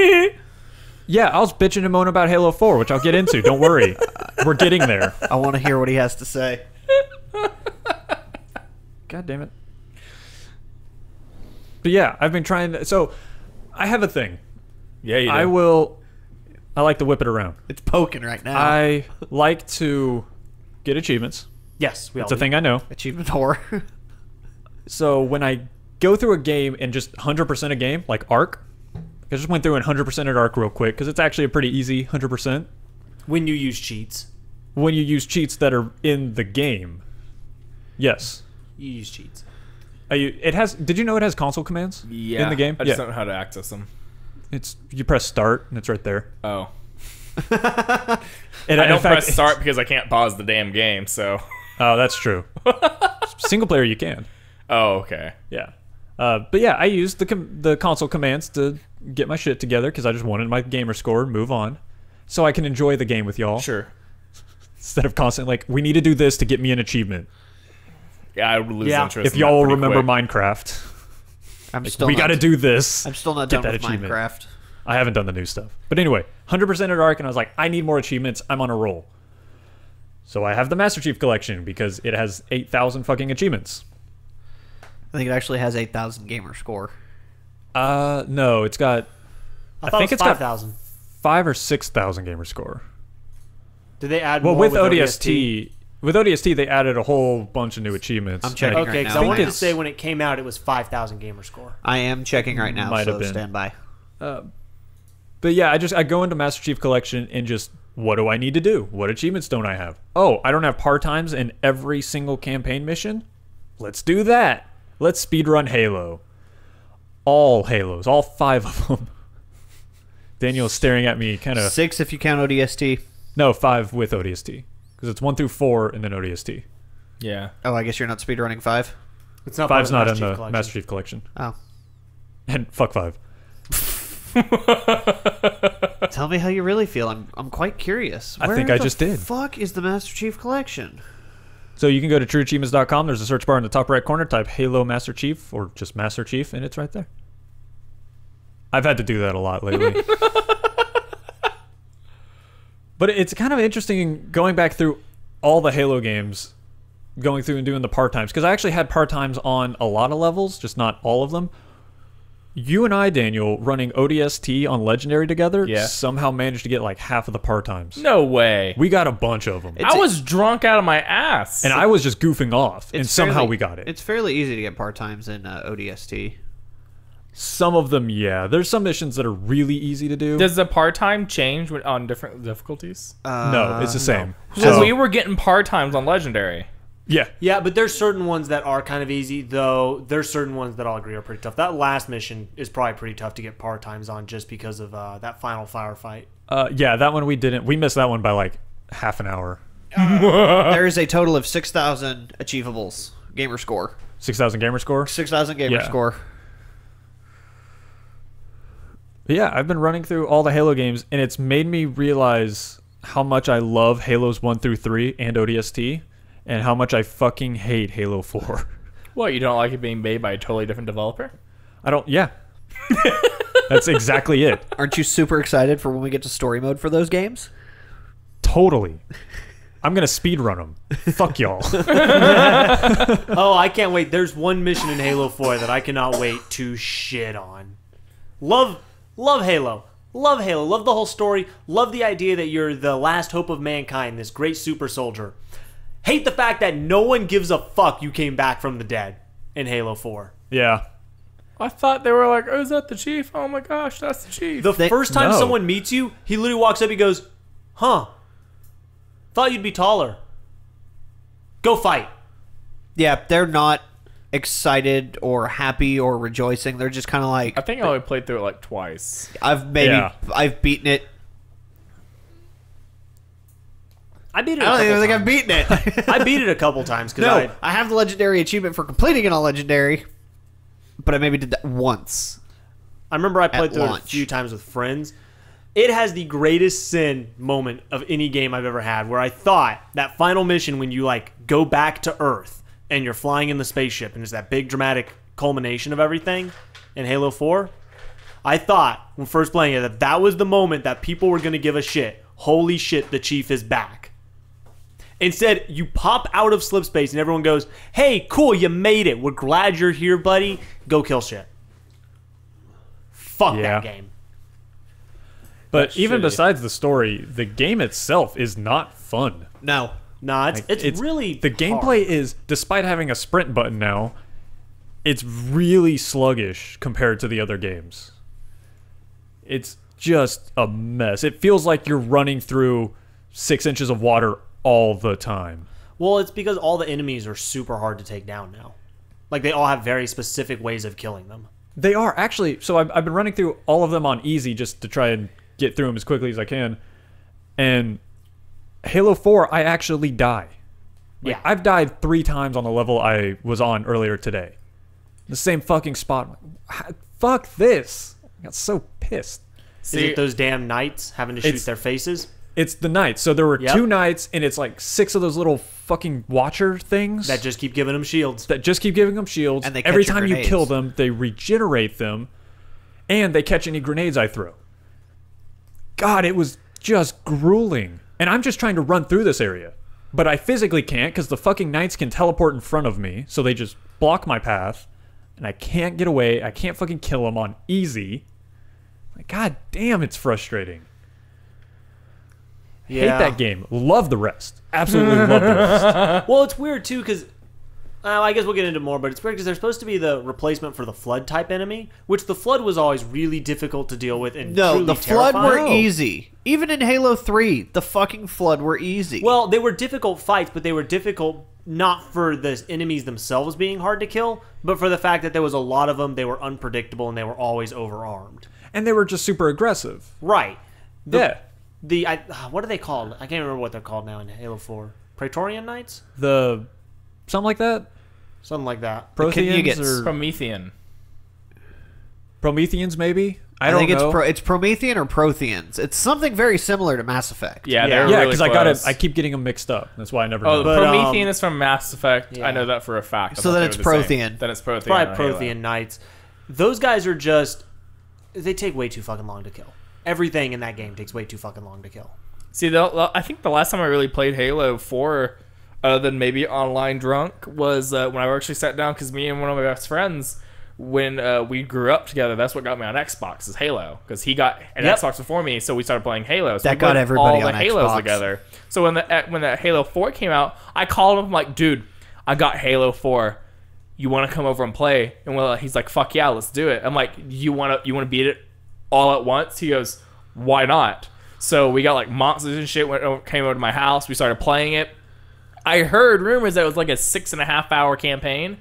yeah, I was bitching and moaning about Halo 4, which I'll get into. Don't worry, we're getting there. I want to hear what he has to say. God damn it. But yeah, I've been trying to, so I have a thing. Yeah, you do. I like to whip it around. It's poking right now. I like to get achievements. Yes, we all It's a do. thing I know. Achievement whore. So when I go through a game and just 100% a game, like Arc, I just went through and 100% at Arc real quick because it's actually a pretty easy 100% When you use cheats. when you use cheats that are in the game. Yes. You use cheats. It has. Did you know it has console commands Yeah. in the game? I just don't know how to access them. It's you press start and it's right there. Oh. And I don't in fact, press start because I can't pause the damn game, so. Oh, that's true. Single player you can. Oh, okay. Yeah. But yeah, I used the console commands to get my shit together because I just wanted my gamer score and move on, so I can enjoy the game with y'all. Sure. Instead of constantly like, we need to do this to get me an achievement. Yeah, I would lose interest. If in y'all that will pretty remember quick. Minecraft, we got to do this. I'm still not Get done that with achievement. Minecraft. I haven't done the new stuff. But anyway, 100% at Ark, and I was like, I need more achievements. I'm on a roll. So I have the Master Chief Collection because it has 8,000 fucking achievements. I think it actually has 8,000 gamer score. No, it's got... I think think it's it's got 5,000. 5,000 or 6,000 gamer score. Did they add Well, more with ODST... With ODST, they added a whole bunch of new achievements. I'm checking Okay, right because now. I wanted to it's- say when it came out, it was 5,000 gamer score. I am checking right now, Might so have been. stand by. But yeah, I go into Master Chief Collection and just, what do I need to do? What achievements don't I have? Oh, I don't have part-times in every single campaign mission? Let's do that. Let's speedrun Halo. All Halos, all 5 of them. Daniel's staring at me kind of... 6 if you count ODST. No, 5 with ODST. Because it's 1 through 4 and then ODST. Yeah. Oh, I guess you're not speedrunning 5? It's not part 5's of not Master in Chief the Collection. Master Chief Collection. Oh. And fuck 5. Tell me how you really feel. I'm quite curious. I think I just did. Fuck is the Master Chief Collection? So you can go to trueachievements.com. There's a search bar in the top right corner. Type Halo Master Chief or just Master Chief, and it's right there. I've had to do that a lot lately. But it's kind of interesting going back through all the Halo games, going through and doing the part-times. Because I actually had part-times on a lot of levels, just not all of them. You and I, Daniel, running ODST on Legendary together, Yeah. somehow managed to get like half of the part-times. No way. We got a bunch of them. I was drunk out of my ass. And I was just goofing off, and somehow fairly- we got it. It's fairly easy to get part-times in ODST. Some of them, yeah. There's some missions that are really easy to do. Does the part-time change on different difficulties? No, it's the same. Because So, we were getting part-times on Legendary. yeah. Yeah, but there's certain ones that are kind of easy, though there's certain ones that I'll agree are pretty tough. That last mission is probably pretty tough to get part-times on just because of that final firefight. Yeah, that one we didn't. We missed that one by like half an hour. There is a total of 6,000 achievables. Gamer score. 6,000 gamer score. 6,000 gamer Yeah. score. But yeah, I've been running through all the Halo games, and it's made me realize how much I love Halos 1 through 3 and ODST, and how much I fucking hate Halo 4. What, you don't like it being made by a totally different developer? I don't. Yeah. That's exactly it. Aren't you super excited for when we get to story mode for those games? Totally. I'm gonna speedrun them. Fuck y'all. Oh, I can't wait. There's one mission in Halo 4 that I cannot wait to shit on. Love Halo. Love Halo. Love the whole story. Love the idea that you're the last hope of mankind, this great super soldier. Hate the fact that no one gives a fuck you came back from the dead in Halo 4. Yeah. I thought they were like, oh, is that the chief? Oh my gosh, that's the chief. The first time No. someone meets you, he literally walks up, he goes, huh, thought you'd be taller. Go fight. Yeah, they're not excited or happy or rejoicing. They're just kind of like, I think I only played through it like twice. I've Yeah. beaten it. I beat it. I don't even think times. I've beaten it. I beat it a couple times because No, I have the legendary achievement for completing it on legendary, but I maybe did that once. I remember I played At through it a launch. few times with friends. It has the greatest sin moment of any game I've ever had, where I thought that final mission when you like go back to Earth and you're flying in the spaceship and it's that big dramatic culmination of everything in Halo 4. I thought when first playing it that that was the moment that people were going to give a shit. Holy shit, the chief is back. Instead, you pop out of slip space and everyone goes, hey, cool, you made it. We're glad you're here, buddy. Go kill shit. Fuck Yeah. that game. But That's even shitty. besides the story, the game itself is not fun. No. Nah, Like, it's really the gameplay is, despite having a sprint button now, it's really sluggish compared to the other games. It's just a mess. It feels like you're running through 6 inches of water all the time. Well, it's because all the enemies are super hard to take down now. Like, they all have very specific ways of killing them. They are actually. So I've been running through all of them on easy just to try and get through them as quickly as I can. And Halo 4, I actually die. Like, Yeah. I've died 3 times on the level I was on earlier today. The same fucking spot. Fuck this. I got so pissed. Is it those damn knights having to shoot It's- their faces? It's the knights. So there were Yep. 2 knights, and it's like 6 of those little fucking watcher things That just keep giving them shields. that just keep giving them shields. And they Every catch your time you grenades. kill them, they regenerate them, and they catch any grenades I throw. God, it was just grueling. And I'm just trying to run through this area. But I physically can't because the fucking knights can teleport in front of me, so they just block my path, and I can't get away. I can't fucking kill them on easy. Like, God damn, it's frustrating. Hate that game. Love the rest. Absolutely love the rest. Well, it's weird too because I guess we'll get into more, but it's weird because they're supposed to be the replacement for the flood type enemy, which the flood was always really difficult to deal with and No, truly the flood terrifying. were easy. Even in Halo 3, the fucking flood were easy. Well, they were difficult fights, but they were difficult not for the enemies themselves being hard to kill, but for the fact that there was a lot of them. They were unpredictable and they were always overarmed. And they were just super aggressive. Right. Yeah. What are they called? I can't remember what they're called now in Halo 4. Praetorian Knights? Something like that? Something like that. Protheans Kenugats. or Promethean. Prometheans, maybe? I think don't know. it's Promethean or Protheans. It's something very similar to Mass Effect. Yeah, Yeah. they're Yeah, really because I got it. close. I keep getting them mixed up. That's why I never Oh, know. But, Promethean is from Mass Effect. yeah. I know that for a fact. I So thought then they it's were the same. Prothean. Then it's Prothean. Probably on Halo. Prothean Knights. Those guys are just... They take way too fucking long to kill. Everything in that game takes way too fucking long to kill. See, I think the last time I really played Halo 4, other than maybe online drunk, was when I actually sat down because me and one of my best friends, when we grew up together, that's what got me on Xbox is Halo because he got an Yep. Xbox before me, so we started playing Halo. So That we got played everybody all the on Halos Xbox. together. So when the Halo 4 came out, I called him. I'm like, dude, I got Halo 4. You want to come over and play? And he's like, fuck yeah, let's do it. I'm like, you want to beat it all at once? He goes, why not? So we got like monsters and shit. Came over to my house. We started playing it. I heard rumors that it was like a 6.5 hour campaign.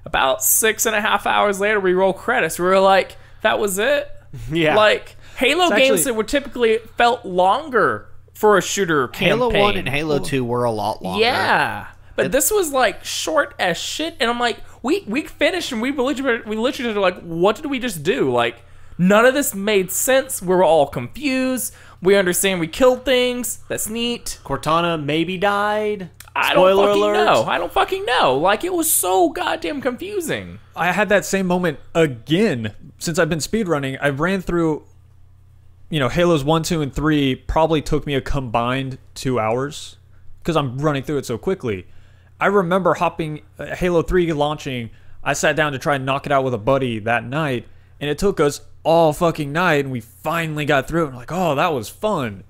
About 6.5 hours later, we roll credits. We were like, that was it. Yeah. Like Halo It's games actually- that were typically felt longer for a shooter campaign. Halo 1 and Halo 2 were a lot longer. Yeah. But this was like short as shit, and I'm like, we finished, and we literally were like, what did we just do? Like, none of this made sense. We were all confused. We understand we killed things. That's neat. Cortana maybe died. I Spoiler don't fucking alert. know. I don't fucking know. Like, it was so goddamn confusing. I had that same moment again since I've been speedrunning. I ran through, Halos 1, 2, and 3 probably took me a combined 2 hours because I'm running through it so quickly. I remember hopping, Halo 3 launching, I sat down to try and knock it out with a buddy that night, and it took us all fucking night, and we finally got through it. And we're like, oh, that was fun.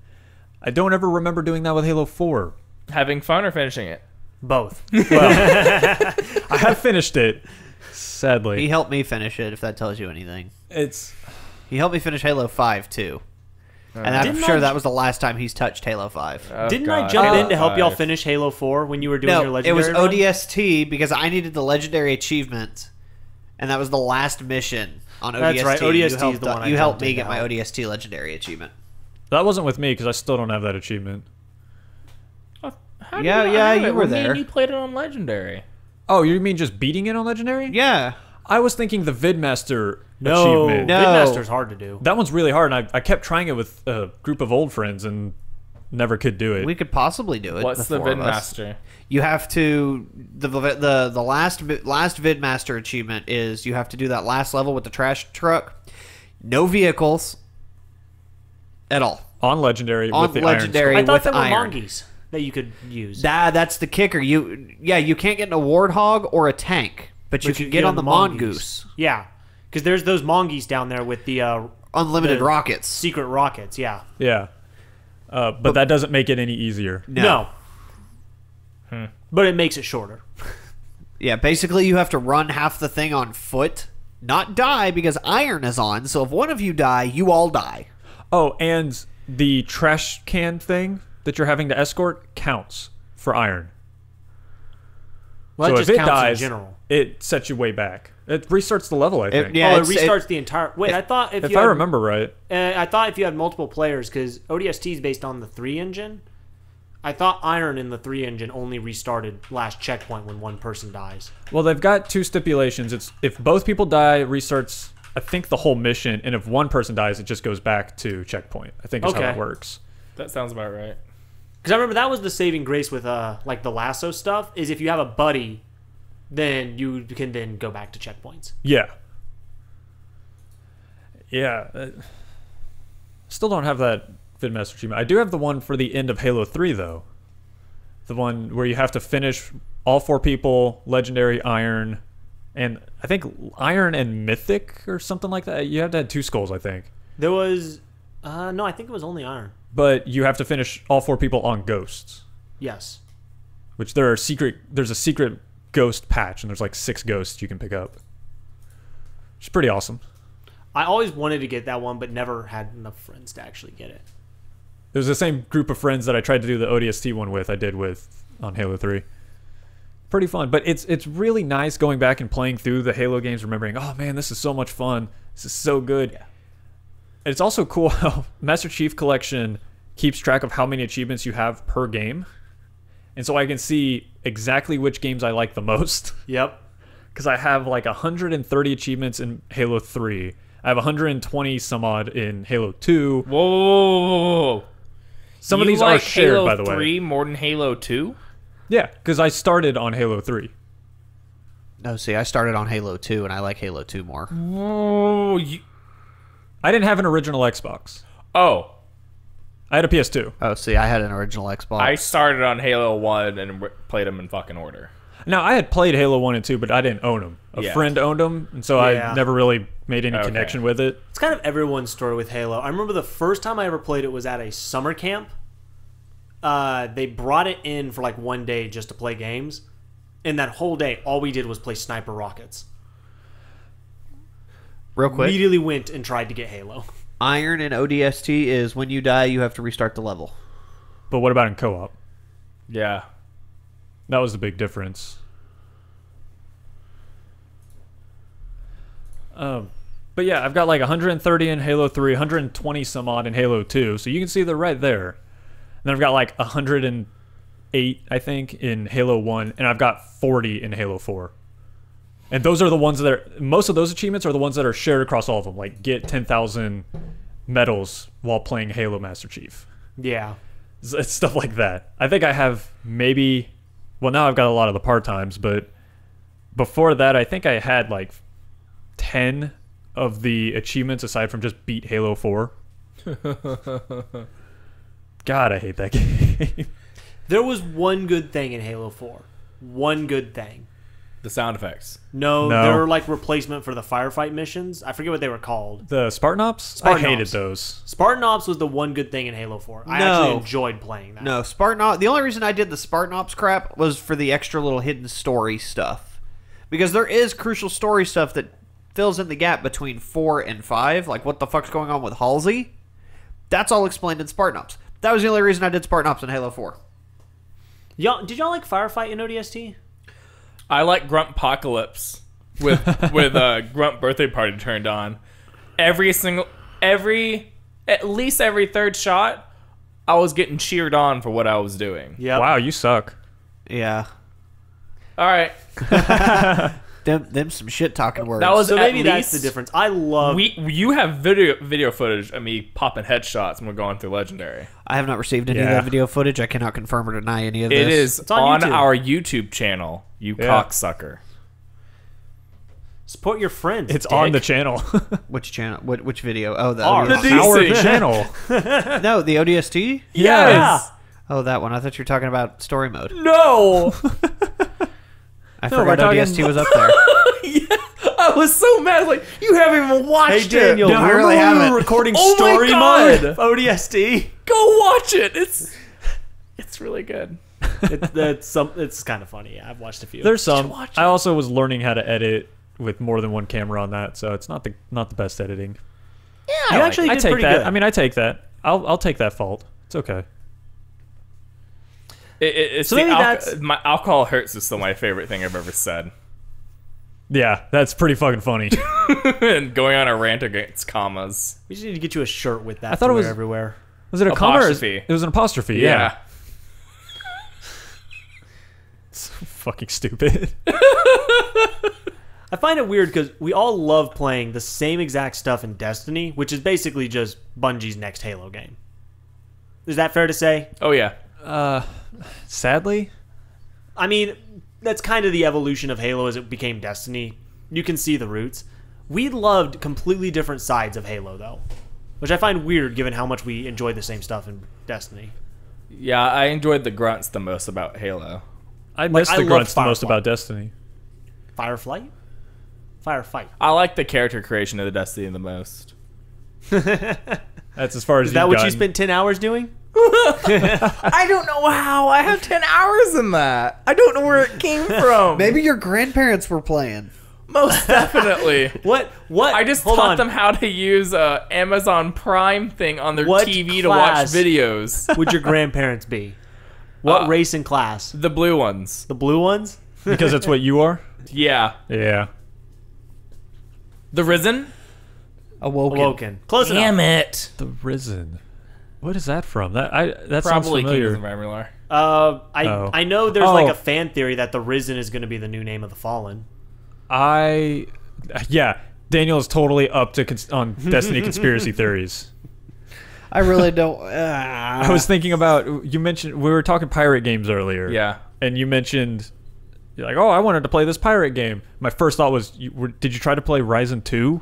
I don't ever remember doing that with Halo 4. Having fun or finishing it? Both. I have finished it, sadly. He helped me finish it, if that tells you anything. It's... He helped me finish Halo 5, too. And I'm Didn't sure I- that was the last time he's touched Halo 5. Oh, Didn't I God. jump Halo in to help y'all 5. finish Halo 4 when you were doing your No, it legendary was run? ODST because I needed the legendary achievement, and that was the last mission on ODST. That's right, ODST You is helped, the one I you helped jumped me in get to my help. ODST legendary achievement. That wasn't with me because I still don't have that achievement. How do Yeah, not yeah, have you it? were Well, me and there. you played it on Legendary. Oh, you mean just beating it on Legendary? Yeah. I was thinking the Vidmaster No, achievement. No. Vidmaster's hard to do. That one's really hard, and I kept trying it with a group of old friends and never could do it. We could possibly do it. What's the four of us. Vidmaster? You have to the last Vidmaster achievement is you have to do that last level with the trash truck. No vehicles at all. on Legendary On with the Legendary. I thought with there were iron. monkeys that you could use. That's the kicker. You can't get in a warthog or a tank, but you can get on the mongoose. Yeah, because there's those mongoose down there with the Unlimited The- rockets. secret rockets. Yeah. Yeah. But that doesn't make it any easier. No. But it makes it shorter. Yeah, basically you have to run half the thing on foot, not die because iron is on. So if one of you die, you all die. Oh, and the trash can thing that you're having to escort counts for iron. Well, so that if just it counts in dies, general. it sets you way back. It restarts the level, I think. Yeah, Oh, it it's- restarts the entire. Wait, I thought if if you I had, remember right. I thought if you had multiple players, because ODST is based on the 3 engine. I thought Iron in the 3 engine only restarted last checkpoint when one person dies. Well, they've got 2 stipulations. It's if both people die, it restarts, I think, the whole mission, and if one person dies, it just goes back to checkpoint. I think is how Okay. it works. That sounds about right. Because I remember that was the saving grace with like the lasso stuff. Is if you have a buddy, then you can then go back to checkpoints. Yeah. Yeah. Still don't have that Vidmaster achievement. I do have the one for the end of Halo 3, though. The one where you have to finish all 4 people, Legendary, Iron, and I think Iron and Mythic or something like that. You have to have 2 skulls, I think. There was, no, I think it was only Iron. But you have to finish all 4 people on Ghosts, Yes. which there's a secret Ghost patch, and there's like 6 ghosts you can pick up. Which is pretty awesome. I always wanted to get that one, but never had enough friends to actually get it. It was the same group of friends that I tried to do the ODST one with. I did with on Halo 3. Pretty fun, but it's really nice going back and playing through the Halo games, remembering, oh man, this is so much fun. This is so good. Yeah. It's also cool how Master Chief Collection keeps track of how many achievements you have per game, and so I can see exactly which games I like the most. Yep. Because I have like 130 achievements in Halo 3. I have 120 some odd in Halo 2. Whoa. Some of You these like are shared, Halo by the 3 way. more than Halo 2? Yeah, because I started on Halo 3. No, see, I started on Halo 2, and I like Halo 2 more. Oh, I didn't have an original Xbox. oh. I had a PS2. Oh, see, I had an original Xbox. I started on Halo 1 and played them in fucking order. Now, I had played Halo 1 and 2, but I didn't own them. A Yeah. friend owned them, and so Yeah. I never really made any Okay. connection with it. It's kind of everyone's story with Halo. I remember the first time I ever played it was at a summer camp. They brought it in for like one day just to play games. And that whole day, all we did was play sniper rockets. Real quick, Immediately went and tried to get Halo. Iron and ODST is when you die, you have to restart the level. But what about in co-op? Yeah. That was the big difference. But yeah, I've got like 130 in Halo 3, 120 some odd in Halo 2, so you can see they're right there. And then I've got like 108, I think, in Halo 1, and I've got 40 in Halo 4. And those are the ones that are, most of those achievements are the ones that are shared across all of them, like get 10,000 medals while playing Halo Master Chief. Yeah. It's stuff like that. I think I have maybe, well, now I've got a lot of the part-times, but before that, I think I had like 10 of the achievements aside from just beat Halo 4. God, I hate that game. There was one good thing in Halo 4. One good thing. The sound effects. No, No. they were like replacement for the firefight missions. I forget what they were called. The Spartan Ops? Spartan I hated Ops. those. Spartan Ops was the one good thing in Halo 4. I No. actually enjoyed playing that. No, Spartan Ops. The only reason I did the Spartan Ops crap was for the extra little hidden story stuff. Because there is crucial story stuff that fills in the gap between 4 and 5. Like, what the fuck's going on with Halsey? That's all explained in Spartan Ops. That was the only reason I did Spartan Ops in Halo 4. Did y'all like Firefight in ODST? I like Grunt Apocalypse with Grunt Birthday Party turned on. At least every third shot, I was getting cheered on for what I was doing. Yeah. Wow, you suck. Yeah. All right. Them some shit talking words. That was So maybe at that's least, the difference. I love. You have video footage of me popping headshots when we're going through Legendary. I have not received any of Yeah. that video footage. I cannot confirm or deny any of this. It is It's on YouTube. our YouTube channel, you Yeah. cocksucker. Support your friends. It's dick. on the channel. Which channel? Which video? Oh, the Ours. ODST. The Our DC. channel. No, the ODST? Yes. Oh, that one. I thought you were talking about story mode. No. I No, we're forgot talking- ODST was up there. I was so mad. Like, you haven't even watched Hey Daniel, No, I remember really when we haven't. were recording Oh my story God. mode of ODST? Go watch it. It's really good. It's kind of funny. Yeah, I've watched a few. There's some. watch I also was learning how to edit with more than one camera on that, so it's not the best editing. You actually I did take pretty that. good. I mean, I take that. I'll take that fault. It's okay. It's So the maybe that's- my alcohol hurts is still my favorite thing I've ever said. Yeah, that's pretty fucking funny. And going on a rant against commas. We just need to get you a shirt with that. I thought to it was- wear everywhere. Was it a comma? Apostrophe. It was an apostrophe. Yeah. So fucking stupid. I find it weird because we all love playing the same exact stuff in Destiny, which is basically just Bungie's next Halo game. Is that fair to say? Oh yeah. Sadly, I mean, that's kind of the evolution of Halo as it became Destiny. You can see the roots. We loved completely different sides of Halo, though, which I find weird given how much we enjoyed the same stuff in Destiny. Yeah, I enjoyed the grunts the most about Halo. I miss I the love grunts the most Firefly. about Destiny. Fireflight? Firefight. I like the character creation of the Destiny the most. That's as far as Is that you've what you gotten. spent 10 hours doing? I don't know how. I have 10 hours in that. I don't know where it came from. Maybe your grandparents were playing. Most definitely. What? I just Hold taught on. them how to use Amazon Prime thing on their What TV to watch class? videos. Would your grandparents be? What Uh, race and class? The blue ones. The blue ones? Because it's what you are. Yeah. Yeah. The Risen? Awoken. Close enough. it. The Risen. What is that from? That sounds Probably familiar. Kingdoms of Amalur. I I know there's Oh. like a fan theory that the Risen is going to be the new name of the Fallen. Yeah, Daniel is totally up to on Destiny conspiracy theories. I really don't. I was thinking about, you mentioned, we were talking pirate games earlier. Yeah. And you mentioned, you're like, oh, I wanted to play this pirate game. My first thought was, did you try to play Ryzen 2?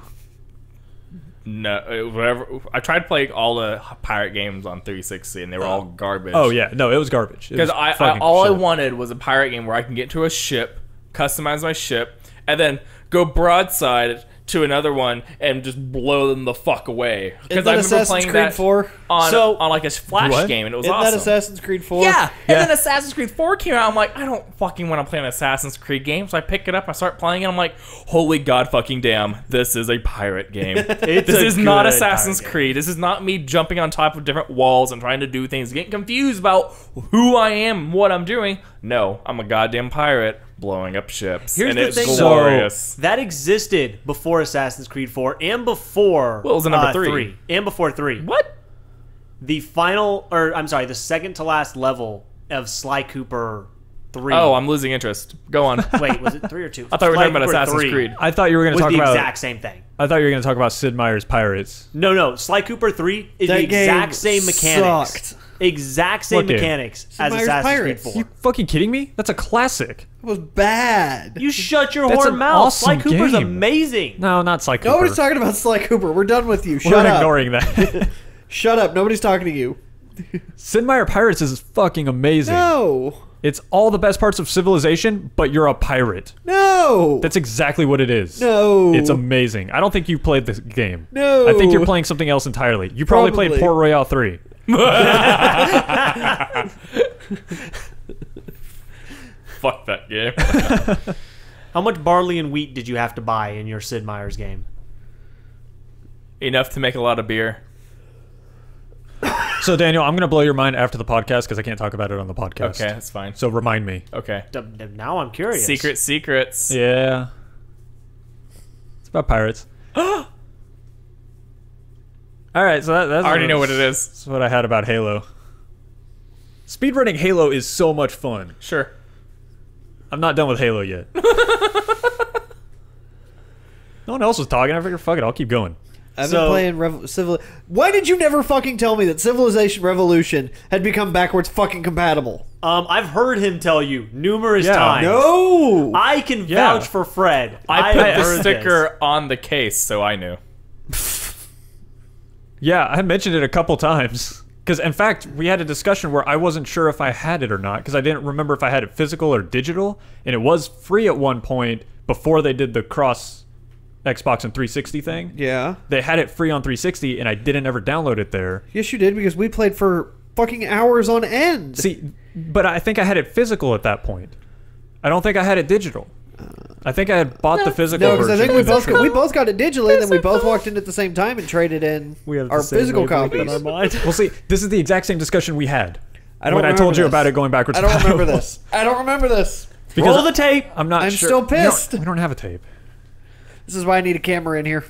No, whatever. I tried playing all the pirate games on 360, and they were all garbage. Oh, yeah. No, it was garbage. Because all I wanted was a pirate game where I can get to a ship, customize my ship, and then go broadside to another one and just blow them the fuck away. Because I remember Assassin's playing Creed that 4? on like a Flash What? game, and it was Isn't awesome. that Assassin's Creed 4? Yeah, and then Assassin's Creed 4 came out. I'm like, I don't fucking want to play an Assassin's Creed game. So I pick it up, I start playing it. I'm like, holy god fucking damn, this is a pirate game. This a is not good Assassin's pirate game. Creed. This is not me jumping on top of different walls and trying to do things, getting confused about who I am and what I'm doing. No, I'm a goddamn pirate blowing up ships. Here's and the it's thing, glorious. That existed before Assassin's Creed 4 and before Well, it was a number 3. and before 3. What? The the second to last level of Sly Cooper 3. Oh, I'm losing interest. Go on. Wait, was it 3 or 2? I thought we were Sly talking about Cooper Assassin's 3 Creed. I thought you were going to was talk the about. exact same thing. I thought you were going to talk about Sid Meier's Pirates. No, Sly Cooper 3 is That the exact game same mechanics. sucked. Exact same What game? mechanics as Meier's Assassin's Pirates. Creed You 4. fucking kidding me? That's a classic. It was bad. You shut your That's horn an mouth. Sly awesome Cooper's game. amazing. No, not Sly Cooper. Nobody's talking about Sly Cooper. We're done with you. We're Shut up. ignoring that. Shut up. Nobody's talking to you. Sid Meier Pirates is fucking amazing. No. It's all the best parts of Civilization, but you're a pirate. No. That's exactly what it is. No. It's amazing. I don't think you played this game. No. I think you're playing something else entirely. You probably played Probably. Port Royale 3. Fuck that game. How much barley and wheat did you have to buy in your Sid Meier's game? Enough to make a lot of beer. So, Daniel, I'm going to blow your mind after the podcast because I can't talk about it on the podcast. Okay, that's fine. So, remind me. Okay. Now I'm curious. Secrets. Yeah. It's about pirates. All right, so that's I already know what it is. That's what I had about Halo. Speedrunning Halo is so much fun. Sure. I'm not done with Halo yet. No one else was talking. I figured, fuck it, I'll keep going. I've been playing Why did you never fucking tell me that Civilization Revolution had become backwards fucking compatible? I've heard him tell you numerous Yeah. times. No. I can Yeah. vouch for Fred. I have put heard the this. sticker on the case, so I knew. Yeah, I mentioned it a couple times. Because, in fact, we had a discussion where I wasn't sure if I had it or not, because I didn't remember if I had it physical or digital, and it was free at one point before they did the cross Xbox and 360 thing. Yeah. They had it free on 360, and I didn't ever download it there. Yes, you did, because we played for fucking hours on end. See, but I think I had it physical at that point. I don't think I had it digital. I think I had bought the physical No, because I version. think we both got it digitally, and then we both walked in at the same time and traded in We have our the same physical wavelength in copies. our mind. Well, see, this is the exact same discussion we had. when I told you about it going backwards. I don't remember compatible. this. I don't remember this. Because Roll the tape. I'm not I'm sure. still pissed. We don't have a tape. This is why I need a camera in here.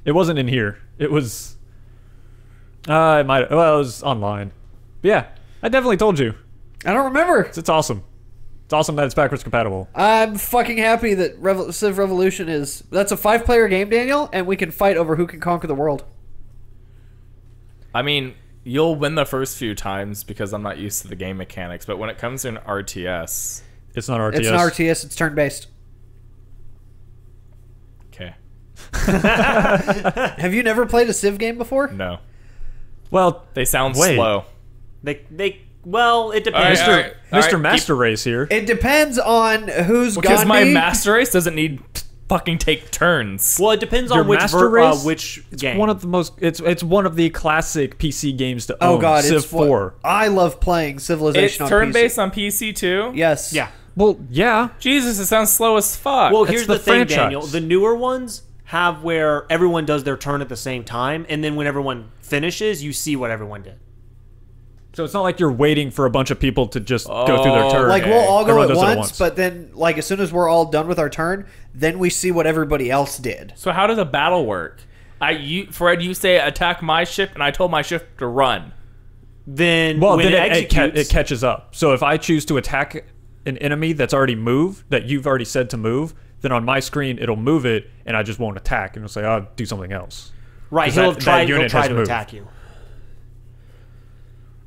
It wasn't in here. It was. It might. Well, it was online. But yeah, I definitely told you. I don't remember. It's awesome. It's awesome that it's backwards compatible. I'm fucking happy that Civ Revolution is... That's a 5-player game, Daniel, and we can fight over who can conquer the world. I mean, you'll win the first few times because I'm not used to the game mechanics, but when it comes to an RTS... It's not RTS. It's an RTS, it's turn-based. Okay. Have you never played a Civ game before? No. Well, They sound Wait. slow. Well, it depends. All right, all right, Mr. Master Race here. It depends on who's Because Gandhi. my master race doesn't need to fucking take turns. Well, it depends Your on which Master Race? which It's game. one of the most. It's one of the classic PC games to Oh own. god, Civ it's what- 4. I love playing It's Civilization on turn-based PC. on PC too? Yes. Yeah. Well, yeah. Jesus, it sounds slow as fuck. Well, It's here's the the thing, franchise. Daniel. The newer ones have where everyone does their turn at the same time, and then when everyone finishes, you see what everyone did. So it's not like you're waiting for a bunch of people to just go through their Oh, turn. Like, we'll all go Everyone at does it at once, once. but then, like, as soon as we're all done with our turn, then we see what everybody else did. So how does a battle work? Fred, you say attack my ship, and I told my ship to run. Then Well, when then it executes, it catches up. So if I choose to attack an enemy that's already moved, that you've already said to move, then on my screen it'll move it, and I just won't attack, and it'll say, "I'll do something else." right, 'Cause he'll that try unit has to moved. attack you.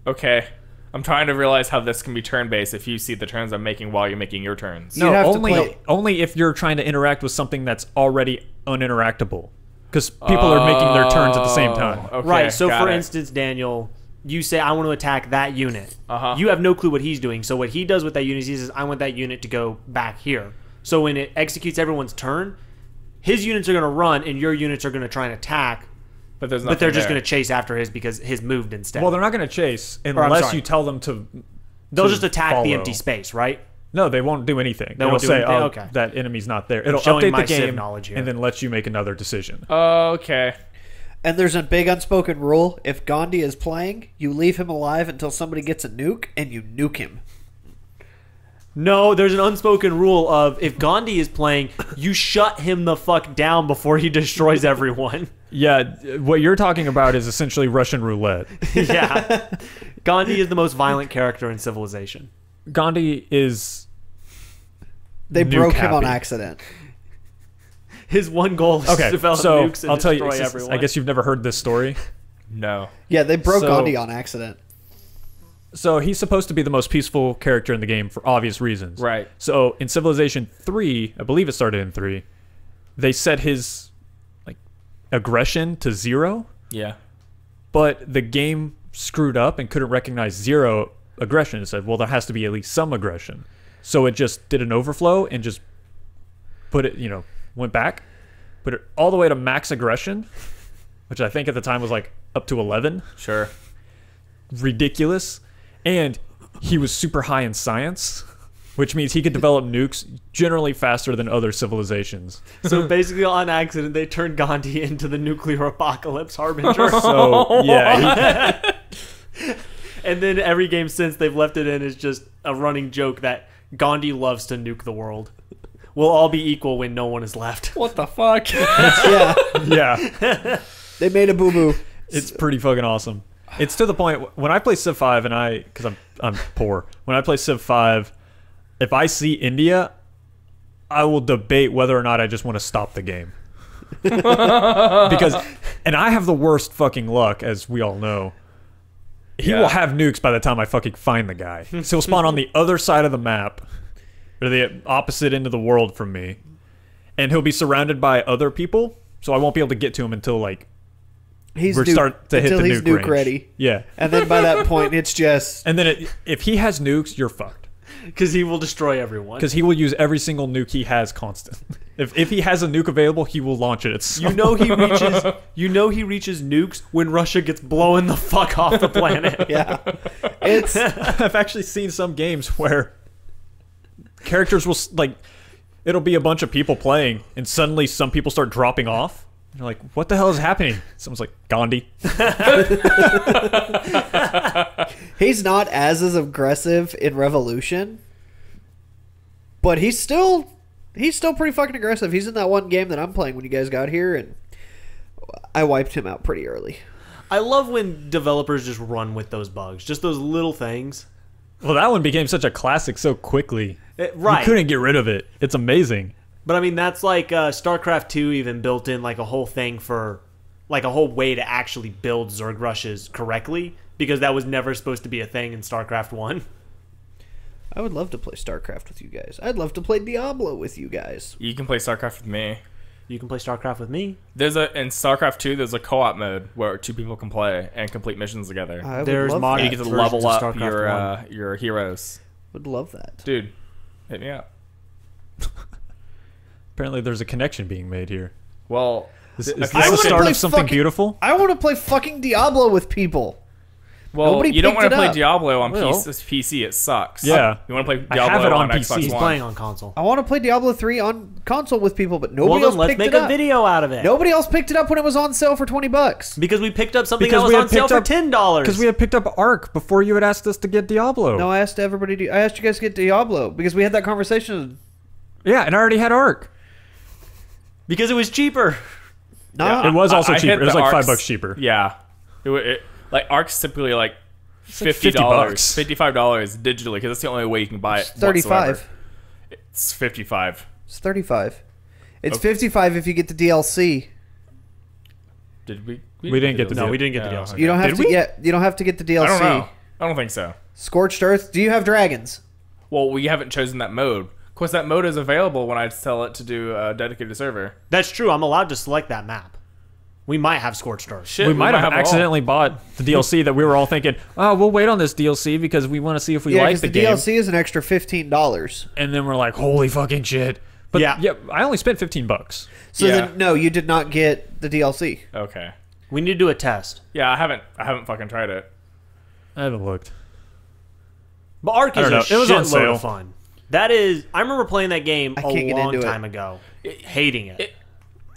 Okay. I'm trying to realize how this can be turn-based if you see the turns I'm making while you're making your turns. You'd have to only play- only if you're trying to interact with something that's already uninteractable, because people are making their turns at the same time. Okay, Right. So, got for it. instance, Daniel, you say, "I want to attack that unit." Uh-huh. You have no clue what he's doing. So what he does with that unit is he says, "I want that unit to go back here." So when it executes everyone's turn, his units are going to run, and your units are going to try and attack. But there's But they're just there. going to chase after his because his moved instead. Well, they're not going to chase I'm unless sorry. you tell them to. They'll to just attack the follow. empty space, right? No, they won't do anything. They It'll won't do say, anything? "Oh, Okay. that enemy's not there." It'll showing update my the Civ game knowledge here. and then let you make another decision. Okay. And there's a big unspoken rule. If Gandhi is playing, you leave him alive until somebody gets a nuke, and you nuke him. No, there's an unspoken rule of if Gandhi is playing, you shut him the fuck down before he destroys everyone. Yeah, what you're talking about is essentially Russian roulette. Yeah. Gandhi is the most violent character in Civilization. Gandhi is They nuke broke him on happy. accident. His one goal is Okay, to develop so nukes and I'll tell destroy you. everyone. I guess you've never heard this story. No. Yeah, they broke So- Gandhi on accident. So he's supposed to be the most peaceful character in the game for obvious reasons. Right. So in Civilization 3, I believe it started in 3, they set his like aggression to 0, Yeah. but the game screwed up and couldn't recognize 0 aggression. It said, well, there has to be at least some aggression. So it just did an overflow and just put it, went back, put it all the way to max aggression, which I think at the time was like up to 11. Sure. Ridiculous. And he was super high in science, which means he could develop nukes generally faster than other civilizations. So basically, on accident, they turned Gandhi into the nuclear apocalypse harbinger. So yeah, And then every game since they've left it in is just a running joke that Gandhi loves to nuke the world. We'll all be equal when no one is left. What the fuck? Yeah, yeah, they made a boo boo. it's pretty fucking awesome. It's to the point when I play Civ 5 and because I'm poor. When I play Civ 5, if I see India, I will debate whether or not I just want to stop the game. And I have the worst fucking luck, as we all know. He Yeah. will have nukes by the time I fucking find the guy. So he'll spawn on the other side of the map, or the opposite end of the world from me, and he'll be surrounded by other people. So I won't be able to get to him until like He's we start to hit until the he's nuke nuke range. ready. Yeah, And then by that point, it's just and then if he has nukes, you're fucked. Because he will destroy everyone. Because he will use every single nuke he has constant. If he has a nuke available, he will launch it. It's You know he reaches nukes when Russia gets blown the fuck off the planet. yeah. It's I've actually seen some games where characters will it'll be a bunch of people playing, and suddenly some people start dropping off, You're like, what the hell is happening? Someone's like, Gandhi. He's not as aggressive in Revolution, but he's still pretty fucking aggressive. He's in that one game that I'm playing when you guys got here, and I wiped him out pretty early. I love when developers just run with those bugs, just those little things. Well, that one became such a classic so quickly. Right. You couldn't get rid of it. It's amazing. But I mean, that's like StarCraft 2 even built in like a whole thing for, like a whole way to actually build Zerg rushes correctly, because that was never supposed to be a thing in StarCraft 1. I would love to play StarCraft with you guys. I'd love to play Diablo with you guys. You can play StarCraft with me. You can play StarCraft with me. In StarCraft 2, there's a co-op mode where 2 people can play and complete missions together. I would There's love mod- And that. you get to versions level of up StarCraft your heroes. Would love that. Dude, hit me up. Apparently, there's a connection being made here. Well, Is okay, this I the wanna start play of something fucking- beautiful? I want to play fucking Diablo with people. Nobody you don't picked want it to play up. Diablo on Well. PC. It sucks. Yeah. You want to play I Diablo have it on Xbox PC. He's One. playing on console. I want to play Diablo 3 on console with people, but nobody Well, else then let's picked make it a up. video out of it. Nobody else picked it up when it was on sale for $20. Because we picked up something Because that we was had on sale picked for up- $10. Because we had picked up Ark before you had asked us to get Diablo. No, I asked everybody. I asked you guys to get Diablo because we had that conversation. Yeah, and I already had Ark. Because it was cheaper. No, It was also I cheaper. hit It was the like Arcs- $5 cheaper. Yeah. Like Ark's typically like like $50, $50. $55 digitally, because that's the only way you can buy it. 35. whatsoever. It's 55. It's 35. It's Okay. 55 if you get the DLC. Did we? We didn't get the No, deal. we didn't get the Yeah, DLC. okay. You don't have Did to we? get. You don't have to get the DLC. I don't know. I don't think so. Scorched Earth. Do you have dragons? Well, we haven't chosen that mode. Of course, that mode is available when I tell it to do a dedicated server. That's true. I'm allowed to select that map. We might have Scorched Earth. Shit, We might have it all. accidentally bought the DLC that we were all thinking, oh, we'll wait on this DLC because we want to see if we Yeah, like because the the game. DLC is an extra $15. And then we're like, holy fucking shit. But Yeah. yeah, I only spent $15. So Yeah. then, no, you did not get the DLC. Okay. We need to do a test. Yeah, I haven't fucking tried it. I haven't looked. But Ark I is don't a know. It was on shitload sale. of fun. That is, I remember playing that game I a can't get long into it. time ago, hating it.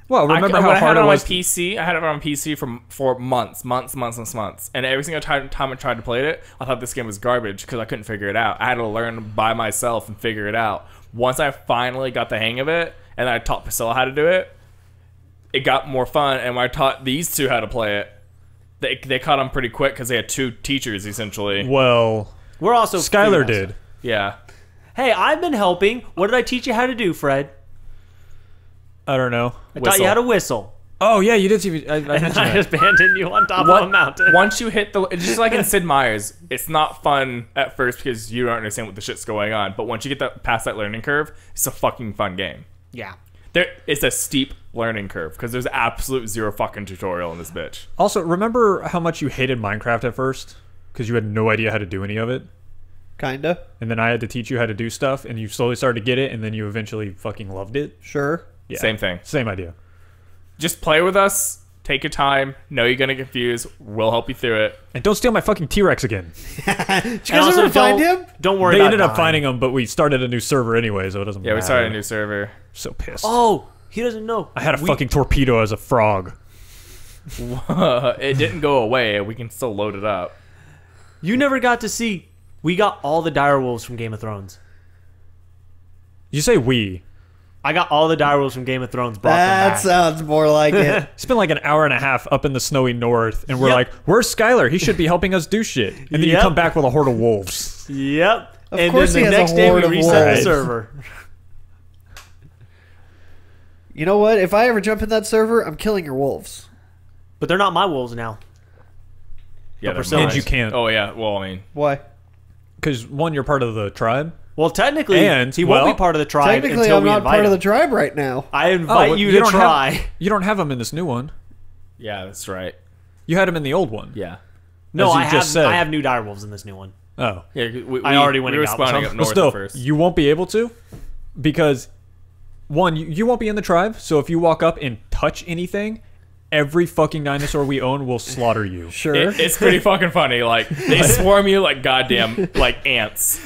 Well, remember when how I had hard it it on was? my PC. I had it on PC for months, and every single time I tried to play it, I thought this game was garbage because I couldn't figure it out. I had to learn by myself and figure it out. Once I finally got the hang of it, and I taught Priscilla how to do it, it got more fun. And when I taught these two how to play it, they caught on pretty quick because they had 2 teachers essentially. Well, We're also Skyler figuring out did. stuff. Yeah. Hey, I've been helping. What did I teach you how to do, Fred? I don't know. I taught you how to whistle. Oh, yeah, you did see me. I mentioned And I that. just abandoned you on top of a mountain. Once you hit it's just like in Sid Meier's, it's not fun at first because you don't understand what the shit's going on. But once you get past that learning curve, it's a fucking fun game. Yeah. It's a steep learning curve because there's absolute zero fucking tutorial in this bitch. Also, remember how much you hated Minecraft at first? Because you had no idea how to do any of it? Kinda. And then I had to teach you how to do stuff, and you slowly started to get it, and then you eventually fucking loved it? Sure. Yeah. Same thing. Same idea. Just play with us. Take your time. Know you're gonna confuse. We'll help you through it. And don't steal my fucking T-Rex again. Did you And guys also, ever find him? Don't worry They about ended up dying. finding him, but we started a new server anyway, so it doesn't Yeah, matter. we started a new server. So pissed. Oh, he doesn't know. I had a fucking torpedo as a frog. It didn't go away. We can still load it up. You never got to see. We got all the direwolves from Game of Thrones. You say we. I got all the direwolves from Game of Thrones. Brought them That back. sounds more like it. Spent like an hour and a half up in the snowy north, and we're Yep. like, where's Skyler? He should be helping us do shit. And then you Yep. come back with a horde of wolves. Yep. Of And course then he the has a next day we horde of reset the wolves. server. You know what? If I ever jump in that server, I'm killing your wolves. But they're not my wolves now. Yeah, they're Priscilla- mine. And you can't. Oh yeah. Well, I mean, Why? Because, one, you're part of the tribe. Well, technically, And, he won't well, be part of the tribe Technically, until I'm we not invite part of him. the tribe right now. I invite well, you to don't try. Have, you don't have him in this new one. yeah, that's right. You had him in the old one. Yeah. No, As you I have. just said. I have new direwolves in this new one. Oh. Yeah. I already went We were and got spawning some. up But north still, at first. you won't be able to, because, one, you won't be in the tribe, so if you walk up and touch anything, every fucking dinosaur we own will slaughter you. Sure. It's pretty fucking funny. Like they swarm you like goddamn like ants.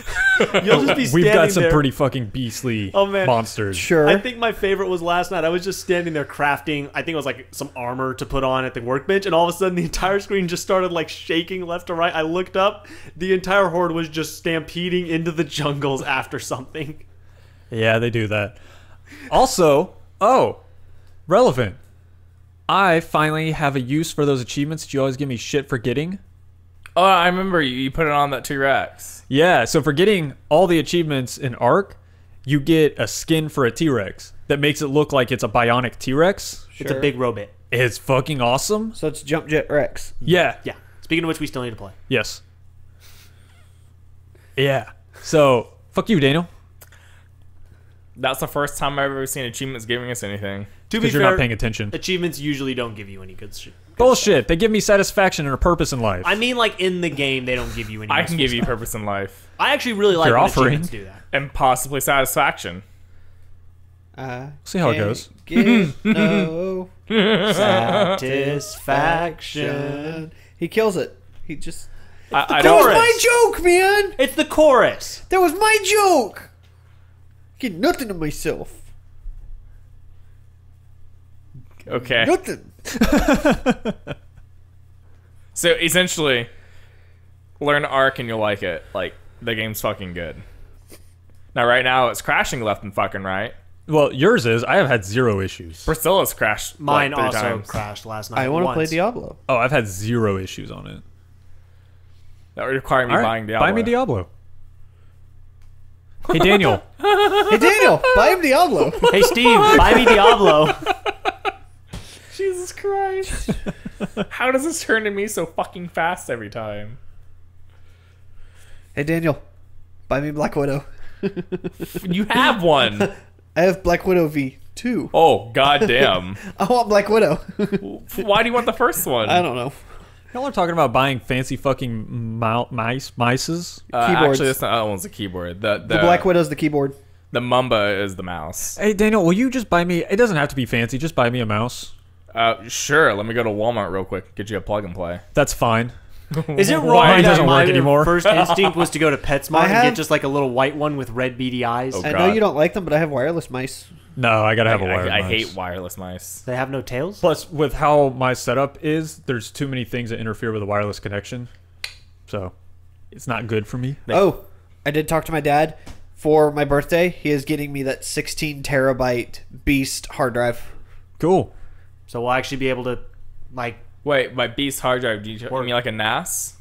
You'll just be We've got standing some there. pretty fucking beastly Oh, man. monsters. Sure. I think my favorite was last night. I was just standing there crafting. I think it was like some armor to put on at the workbench, and all of a sudden the entire screen just started like shaking left to right. I looked up. The entire horde was just stampeding into the jungles after something. Yeah, they do that. Also, relevant. I finally have a use for those achievements that you always give me shit for getting. Oh, I remember you put it on that T-Rex. Yeah, so for getting all the achievements in Ark, you get a skin for a T-Rex that makes it look like it's a bionic T-Rex. It's a big robot. It's fucking awesome. So it's Jump Jet Rex. Yeah. Yeah. Speaking of which, we still need to play. Yes. Yeah. So, fuck you, Daniel. That's the first time I've ever seen achievements giving us anything. To be Because you're fair, not paying attention. achievements usually don't give you any good shit. Bullshit. They give me satisfaction and a purpose in life. I mean, like in the game, they don't give you any. I can useful give you stuff. purpose in life I actually really like You're when offering. achievements do that. and possibly satisfaction. See how it goes. Get no Satisfaction. He kills it. He just. I That don't. was my joke, man. It's the chorus. That was my joke. Get nothing of myself. Okay. Nothing. So essentially, learn Ark and you'll like it. Like the game's fucking good. Now, right now, it's crashing left and fucking right. Well, yours is. I have had 0 issues. Priscilla's crashed. Mine like 3 also times. crashed last night. I want to play once. Diablo. Oh, I've had 0 issues on it. That would require me All right, buying Diablo. buy me Diablo. Hey, Daniel. Hey, Daniel, buy him Diablo. Hey, Steve, buy me Diablo. Jesus Christ! How does this turn to me so fucking fast every time? Hey, Daniel, buy me Black Widow. You have one. I have Black Widow V2. Oh goddamn! I want Black Widow. Why do you want the first one? I don't know. Y'all are talking about buying fancy fucking mices. Keyboards. Actually, that's not, that one's the keyboard. The Black Widow's the keyboard. The Mamba is the mouse. Hey, Daniel, will you just buy me... It doesn't have to be fancy. Just buy me a mouse. Sure. Let me go to Walmart real quick. Get you a plug and play. That's fine. Is it wrong Mine that doesn't my work anymore. first instinct was to go to PetSmart and have- get just like a little white one with red beady eyes? Oh, I know God. you don't like them, but I have wireless mice. No, I gotta have a wired I mouse. hate wireless mice. They have no tails? Plus, with how my setup is, there's too many things that interfere with a wireless connection. So, it's not good for me. Oh, I did talk to my dad. For my birthday, he is getting me that 16 terabyte beast hard drive. Cool. So we'll actually be able to, like, Wait, my Beast hard drive. Do you mean like a NAS?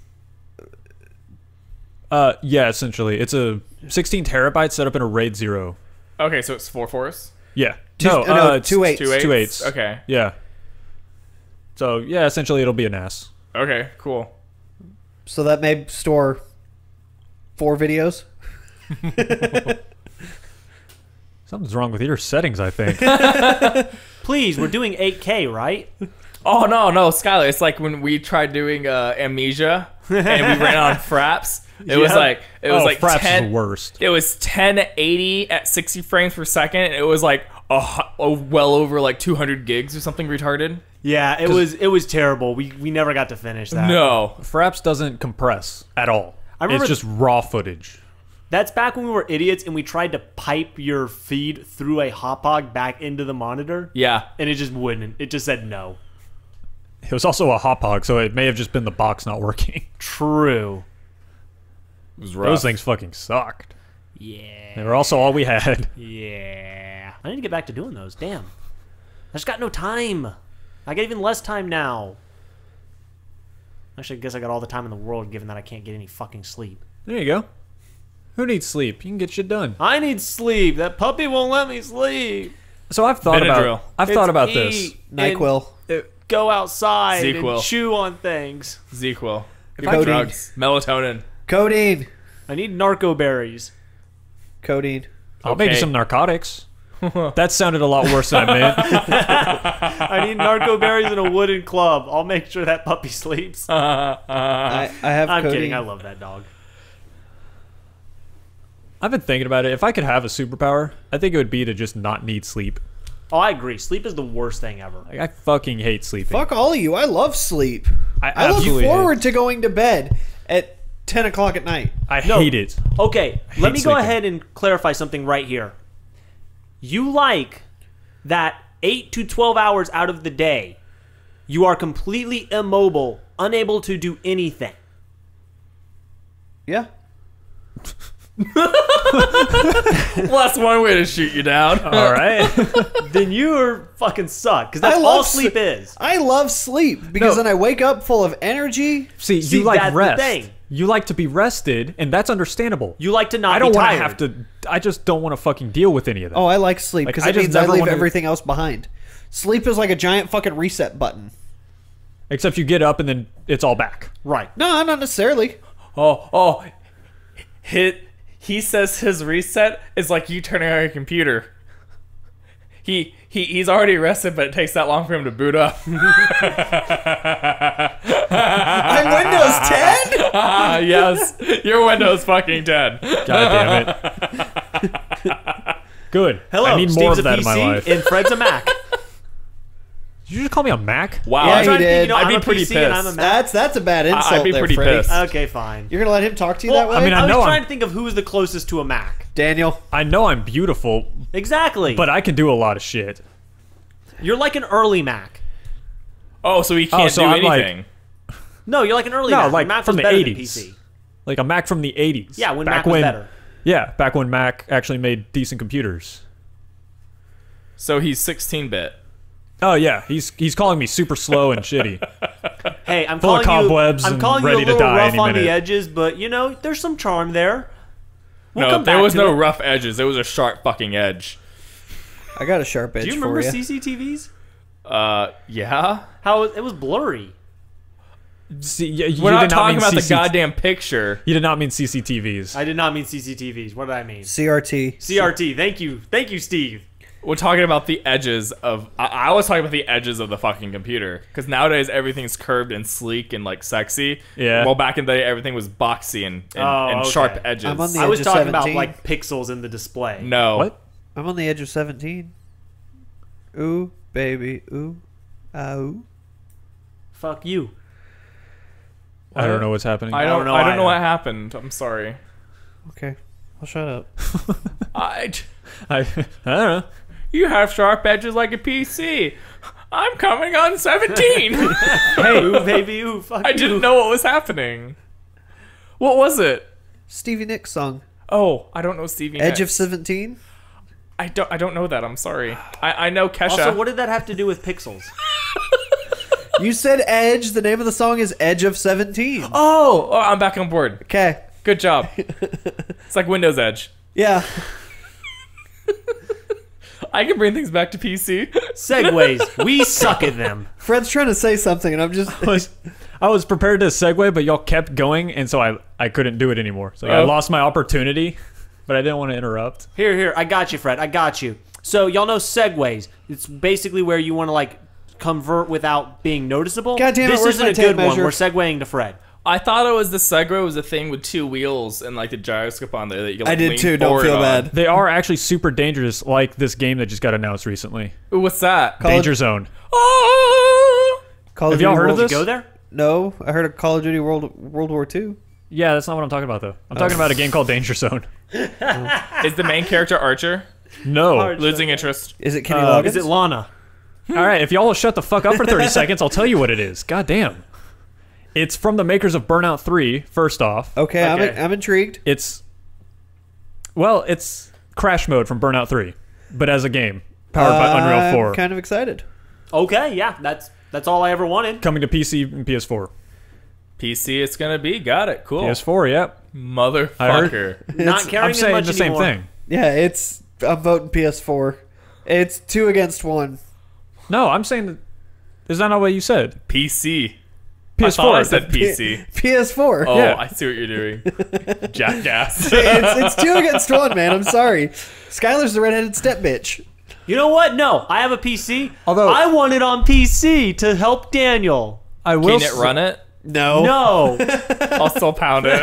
Yeah, essentially. It's a 16 terabytes set up in a RAID 0. Okay, so it's 4 4s. Yeah. no, it's 2 eights. 2 2 eights. Okay. Yeah. So, yeah, essentially it'll be a NAS. Okay. Cool. So that may store 4 videos. Something's wrong with your settings, I think. please, we're doing 8K, right? Oh no, Skyler! It's like when we tried doing Amnesia and we ran on Fraps. It was like Fraps 10. is the worst. It was 1080 at 60 frames per second. And it was like well over like 200 gigs or something retarded. Yeah, it was terrible. We never got to finish that. No, Fraps doesn't compress at all. I remember It's just raw footage. That's back when we were idiots and we tried to pipe your feed through a hotpog back into the monitor. yeah, And it just wouldn't. It just said no. It was also a hotpog, so it may have just been the box not working. True. it was rough. Those things fucking sucked. Yeah. They were also all we had. Yeah. I need to get back to doing those. Damn. I just got no time. I get even less time now. Actually, I guess I got all the time in the world given that I can't get any fucking sleep. There you go. Who needs sleep? You can get shit done. I need sleep. That puppy won't let me sleep. So I've thought Benadryl. about It's this. eat and NyQuil. Go outside ZzzQuil. and chew on things. ZzzQuil. Codeine. Drugs. Melatonin. Codeine. I need narco berries. Codeine. I'll make you Okay. some narcotics. That sounded a lot worse than I meant. I need narco berries in a wooden club. I'll make sure that puppy sleeps. I have I'm codeine. kidding. I love that dog. I've been thinking about it. If I could have a superpower, I think it would be to just not need sleep. Oh, I agree. Sleep is the worst thing ever. Like, I fucking hate sleeping. Fuck all of you. I love sleep. I look absolutely forward to going to bed at 10 o'clock at night. I hate it. Okay, let me go sleeping. ahead and clarify something right here. You like that 8 to 12 hours out of the day, you are completely immobile, unable to do anything. Yeah. Well, that's one way to shoot you down. All right. Then you're fucking suck, because that's I love all sleep is. I love sleep because No. then I wake up full of energy. See, See, you like that's the rest. thing. You like to be rested, and that's understandable. You like to not I don't be want tired. to have to. I just don't want to fucking deal with any of that. Oh, I like sleep Like, because I it just means I never leave wanna- everything else behind. Sleep is like a giant fucking reset button. Except you get up and then it's all back. Right. No, not necessarily. Oh. He says his reset is like you turning on your computer. He's already rested, but it takes that long for him to boot up. I'm Windows 10? Yes, your Windows fucking 10. God damn it. Good. Hello, I need Steve's more a of that in my PC life. and Fred's a Mac. Did you just call me a Mac? Wow, Yeah, I'm he trying to think, did. you know, I'd I'm be a pretty PC and I'm a pissed. Mac. That's a bad insult I'd be there, pretty Freddie. pissed. Okay, fine. You're going to let him talk to you Well, that way? I mean, I I was know trying I'm- to think of who's the closest to a Mac. Daniel. I know I'm beautiful, Exactly. but I can do a lot of shit. You're like an early Mac. Oh, so he can't so do I'm like- anything. No, you're like an early No, Mac. like Mac from was the better 80s. than PC. Like a Mac from the 80s. Yeah, when back Mac was better. Yeah, back when Mac actually made decent computers. So he's 16-bit. Oh yeah, he's calling me super slow and shitty. Hey, I'm Full of calling cobwebs you. I'm and calling you a ready to little die rough any on the minute. edges, but you know, there's some charm there. We'll No, come there back was to no it. rough edges. There was a sharp fucking edge. I got a sharp edge Do you for remember you. CCTVs? Yeah. How it was blurry. See, you We're did not not talking mean about the CCT goddamn picture. You did not mean CCTVs. I did not mean CCTVs. What did I mean? CRT. CRT. Thank you, Steve. We're talking about the edges of. I was talking about the edges of the fucking computer because nowadays everything's curved and sleek and like sexy. Yeah. Well, back in the day, everything was boxy and Okay. sharp edges. I'm on the I was edge of talking about 17. like pixels in the display. No. What? I'm on the edge of 17. Ooh, baby. Ooh. Ooh. Fuck you. I don't know what's happening. I don't know. I don't know either. what happened. I'm sorry. Okay. I'll shut up. I I don't know. You have sharp edges like a PC. I'm coming on 17. Hey, ooh, baby, ooh, fuck I you. didn't know what was happening. What was it? Stevie Nicks song. Oh, I don't know Stevie Edge of Nicks. 17. I don't know that. I'm sorry. I know Kesha. Also, what did that have to do with pixels? You said Edge. The name of the song is Edge of 17. Oh, I'm back on board. Okay. Good job. It's like Windows Edge. Yeah. I can bring things back to PC. Segways. We suck at them. Fred's trying to say something, and I'm just. I was prepared to segue, but y'all kept going, and so I couldn't do it anymore. So I Oh. lost my opportunity, but I didn't want to interrupt. Here, I got you, Fred. I got you. So y'all know segways. It's basically where you want to like convert without being noticeable. God damn it, this where's isn't my a tape good one. measure? We're segueing to Fred. I thought it was the Segway was a thing with two wheels and like the gyroscope on there that you can, like, I did lean too. Don't forward feel on. bad. They are actually super dangerous, like this game that just got announced recently, Ooh, what's that? Danger Zone. Oh! Call Have Duty y'all heard of World- this? Go there. No, I heard of Call of Duty World War II. Yeah, that's not what I'm talking about though. I'm talking about a game called Danger Zone. Is the main character Archer? No. Hard. Losing interest. Is it Kenny Loggins? Is it Lana? All right, if y'all will shut the fuck up for 30 seconds, I'll tell you what it is. God damn. It's from the makers of Burnout 3, first off. Okay, Okay. I'm intrigued. It's Crash Mode from Burnout 3, but as a game, powered by Unreal 4. I'm kind of excited. Okay, yeah, that's all I ever wanted. Coming to PC and PS4. PC it's gonna be. Got it. Cool. PS4, yep. Motherfucker. Not caring I'm as saying much the same anymore. thing. Yeah, I'm voting PS4. It's 2 against 1. No, I'm saying that. Is that not what you said? PC. PS4. I thought I said PC. PS4. Oh, Yeah. I see what you're doing. Jackass. It's 2 against 1, man. I'm sorry. Skyler's the redheaded step bitch. You know what? No, I have a PC. Although- I want it on PC to help Daniel. I will. Can it run it? No. No. I'll still pound it.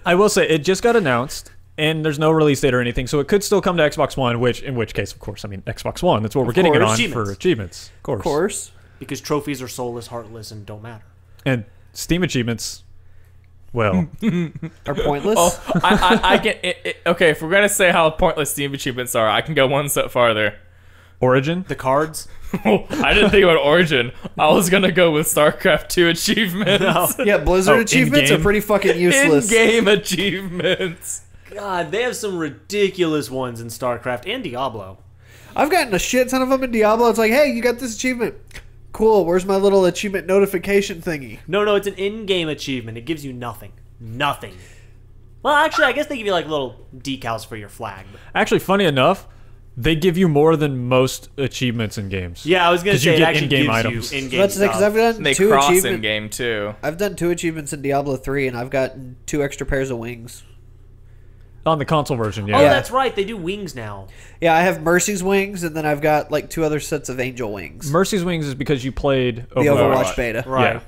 I will say it just got announced, and there's no release date or anything, so it could still come to Xbox One. In which case, of course, I mean Xbox One. That's what we're getting it on for achievements. Of course. Because trophies are soulless, heartless, and don't matter. And Steam achievements, well, Are pointless. Oh, I get okay. If we're gonna say how pointless Steam achievements are, I can go one step farther. Origin. The cards. I didn't think about Origin. I was gonna go with StarCraft 2 achievements. Yeah, Blizzard Oh, achievements are in-game? pretty fucking useless. In-game achievements. God, they have some ridiculous ones in StarCraft and Diablo. I've gotten a shit ton of them in Diablo. It's like, hey, you got this achievement. Cool. Where's my little achievement notification thingy? No, it's an in-game achievement. It gives you nothing. Nothing. Well, actually, I guess they give you like little decals for your flag. But... Actually, funny enough, they give you more than most achievements in games. Yeah, I was gonna 'Cause you say it get actually in-game gives items. you in-game That's because stuff. I've done They two cross achievements. in game too. I've done 2 achievements in Diablo 3, and I've gotten 2 extra pairs of wings. On the console version, yeah. Oh, Yeah. that's right. They do wings now. Yeah, I have Mercy's wings, and then I've got like 2 other sets of Angel wings. Mercy's Wings is because you played The Overwatch beta. Right.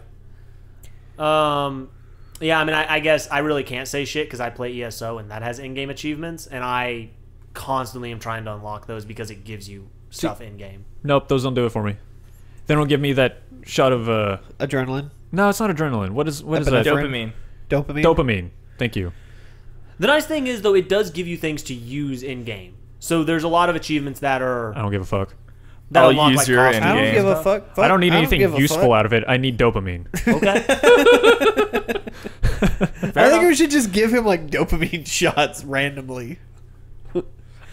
Yeah, I mean, I guess I really can't say shit because I play ESO and that has in-game achievements, and I constantly am trying to unlock those because it gives you stuff in-game. Nope, those don't do it for me. They don't give me that shot of Adrenaline. No, it's not adrenaline. What is that? Dopamine. Dopamine. Dopamine. Thank you. The nice thing is, though, it does give you things to use in-game. So there's a lot of achievements that are... I don't give a fuck. that I'll unlock, use like, your costumes I don't in-game. give a and fuck. I don't need anything give a useful fuck. out of it. I need dopamine. stuff. Okay. I think we should just give him like dopamine shots randomly.